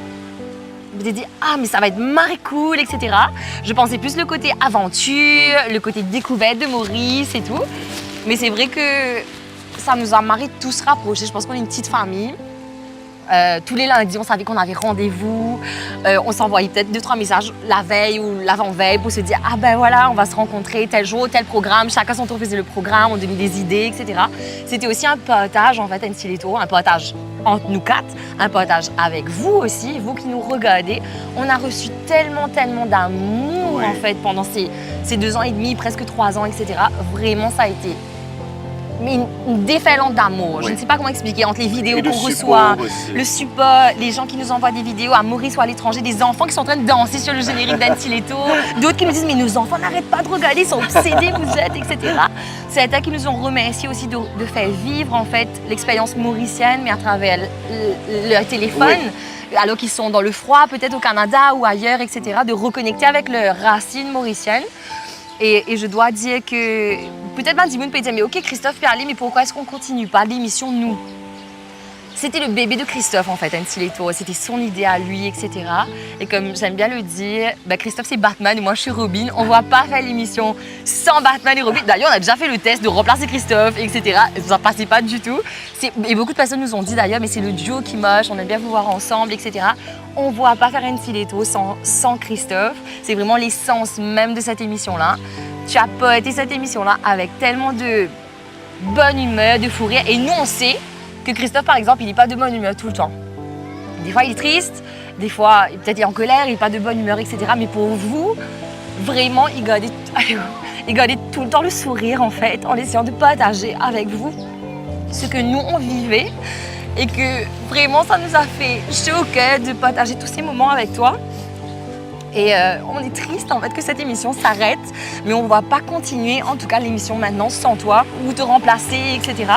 Je me dit, ah, mais ça va être marré cool, etc. Je pensais plus le côté aventure, le côté découverte de Maurice et tout. Mais c'est vrai que ça nous a marré tous rapprochés. Je pense qu'on est une petite famille. Tous les lundis, on savait qu'on avait rendez-vous. On s'envoyait peut-être 2-3 messages la veille ou l'avant-veille pour se dire « Ah ben voilà, on va se rencontrer tel jour, tel programme. » Chacun son tour faisait le programme, on donnait des idées, etc. C'était aussi un partage en fait, un partage entre nous 4, un partage avec vous aussi, vous qui nous regardez. On a reçu tellement d'amour en fait pendant ces 2 ans et demi, presque 3 ans, etc. Vraiment, ça a été une déferlante d'amour. Je ne sais pas comment expliquer, entre les vidéos qu'on reçoit, le support, les gens qui nous envoient des vidéos à Maurice ou à l'étranger, des enfants qui sont en train de danser sur le générique d'Antiletto, d'autres qui nous disent « Mais nos enfants n'arrêtent pas de regarder, ils sont obsédés, vous êtes, etc. » C'est à qui nous ont remercié aussi de faire vivre en fait l'expérience mauricienne, mais à travers leur téléphone. Alors qu'ils sont dans le froid, peut-être au Canada ou ailleurs, etc., de reconnecter avec leurs racines mauriciennes. Et je dois dire que peut-être Bandimoun peut dire, mais ok, Christophe peut aller, mais pourquoi est-ce qu'on ne continue pas l'émission nous? C'était le bébé de Christophe en fait, Antiletto. C'était son idée à lui, etc. Et comme j'aime bien le dire, ben Christophe c'est Batman et moi je suis Robin. On ne va pas faire l'émission sans Batman et Robin. D'ailleurs, on a déjà fait le test de remplacer Christophe, etc. Ça ne passait pas du tout. Et beaucoup de personnes nous ont dit d'ailleurs, mais c'est le duo qui marche, on aime bien vous voir ensemble, etc. On ne va pas faire Antiletto sans Christophe. C'est vraiment l'essence même de cette émission-là. Tu as porté cette émission-là avec tellement de bonne humeur, de fou rire. Et nous, on sait que Christophe, par exemple, il n'est pas de bonne humeur tout le temps. Des fois, il est triste, des fois, peut-être il est en colère, il n'est pas de bonne humeur, etc. Mais pour vous, vraiment, il gardait tout le temps le sourire, en fait, en essayant de partager avec vous ce que nous, on vivait. Et que vraiment, ça nous a fait chaud au cœur de partager tous ces moments avec toi. Et on est triste en fait que cette émission s'arrête, mais on ne va pas continuer, en tout cas l'émission maintenant, sans toi, ou te remplacer, etc.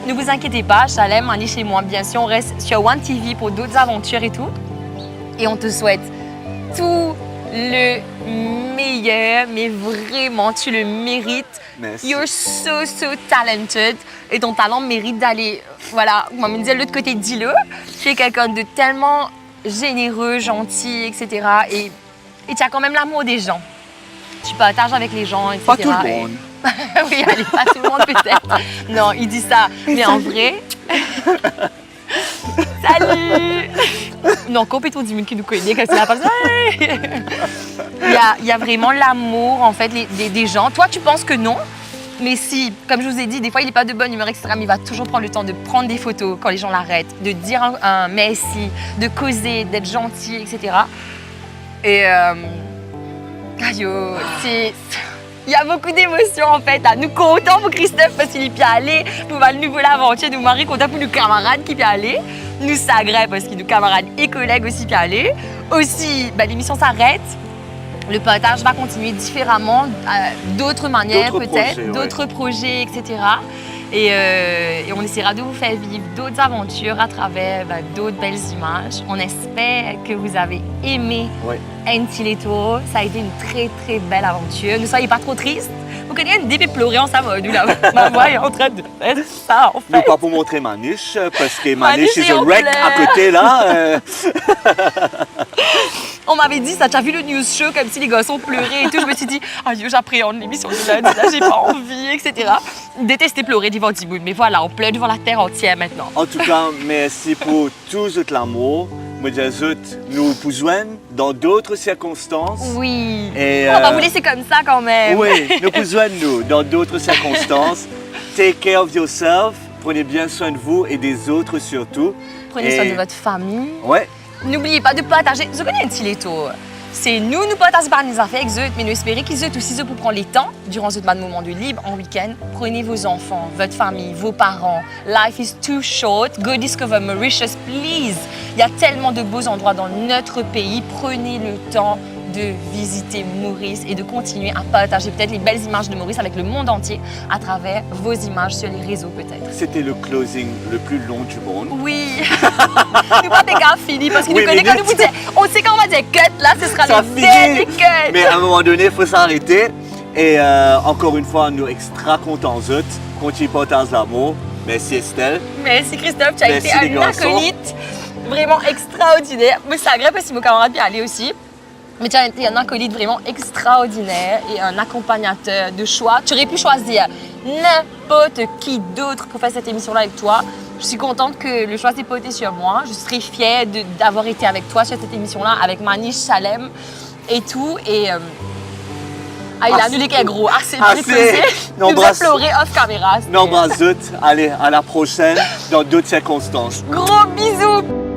Ne vous inquiétez pas, Chalem, Manish et moi, bien sûr, on reste sur One TV pour d'autres aventures et tout. Et on te souhaite tout le meilleur, mais vraiment, tu le mérites. Merci. You're so talented. Et ton talent mérite d'aller, voilà, on me disait de l'autre côté, dis-le. Tu es quelqu'un de tellement généreux, gentil, etc. Et tu as quand même l'amour des gens. Tu partages avec les gens, etc. Pas tout le monde. Oui, allez, pas tout le monde peut-être. Non, il dit ça. Mais en vrai, Salut. Non, complètement 10 000 qui nous connaît, comme c'est la personne. Il y a vraiment l'amour, en fait, des gens. Toi, tu penses que non? Mais si, comme je vous ai dit, des fois, il n'est pas de bonne humeur, etc. Mais il va toujours prendre le temps de prendre des photos quand les gens l'arrêtent, de dire un merci, de causer, d'être gentil, etc. Et il y a beaucoup d'émotions en fait. Nous comptons pour Christophe parce qu'il est bien allé, pour le nouveau l'aventure, nous Marie comptons pour nos camarades qui sont allés, nous Sagré parce qu'il nous camarades et collègues aussi qui sont allés. Aussi, l'émission s'arrête. Le partage va continuer différemment, d'autres manières peut-être, d'autres projets, etc. Et on essaiera de vous faire vivre d'autres aventures à travers d'autres belles images. On espère que vous avez aimé Antileto. Ça a été une très très belle aventure. Ne soyez pas trop tristes. Vous connaissez une début pleurer en Savoie, nous là. Ma voix est en train de faire ça en fait. Non, pas pour montrer ma niche, parce que ma niche est wreck à côté là. On m'avait dit ça, tu as vu le news show comme si les garçons pleuraient et tout. Je me suis dit, ah Dieu, j'appréhende l'émission du lundi, là, j'ai pas envie, etc. Détester pleurer devant Tiboun, mais voilà, on pleure devant la terre entière maintenant. En tout cas, merci pour tout l'amour. Moi, nous pouvons dans d'autres circonstances. Oui. Et, on va vous laisser comme ça quand même. Oui, nous pouvons dans d'autres circonstances. Take care of yourself. Prenez bien soin de vous et des autres surtout. Prenez soin de votre famille. Ouais. N'oubliez pas de partager. Je connais un petit leto. C'est nous partageons par nos affaires avec eux, mais nous espérons qu'ils eux aussi pour prendre les temps durant ce moment de libre en week-end. Prenez vos enfants, votre famille, vos parents. Life is too short. Go discover Mauritius, please. Il y a tellement de beaux endroits dans notre pays. Prenez le temps de visiter Maurice et de continuer à partager peut-être les belles images de Maurice avec le monde entier à travers vos images sur les réseaux peut-être. C'était le closing le plus long du monde. Oui. Nous pas des gars finis parce qu'il nous connaît quand nous vous disons, on sait quand on va dire cut là, ce sera le dernier cut. Mais à un moment donné, il faut s'arrêter. Et encore une fois, nous extra contents d'eux. Continuez à partager l'amour. Merci Estelle. Merci Christophe, tu as été un acolyte vraiment extraordinaire. Mais c'est agréable parce que mon camarade bien allé aussi. Mais tu as été un acolyte vraiment extraordinaire et un accompagnateur de choix. Tu aurais pu choisir n'importe qui d'autre pour faire cette émission-là avec toi. Je suis contente que le choix s'est porté sur moi. Je serais fière d'avoir été avec toi sur cette émission-là, avec Manish, Salem et tout. Et il a annulé qu'un gros. Assez. Nous a pleuré off caméra. N'embrasse. Allez, à la prochaine dans d'autres circonstances. Gros bisous.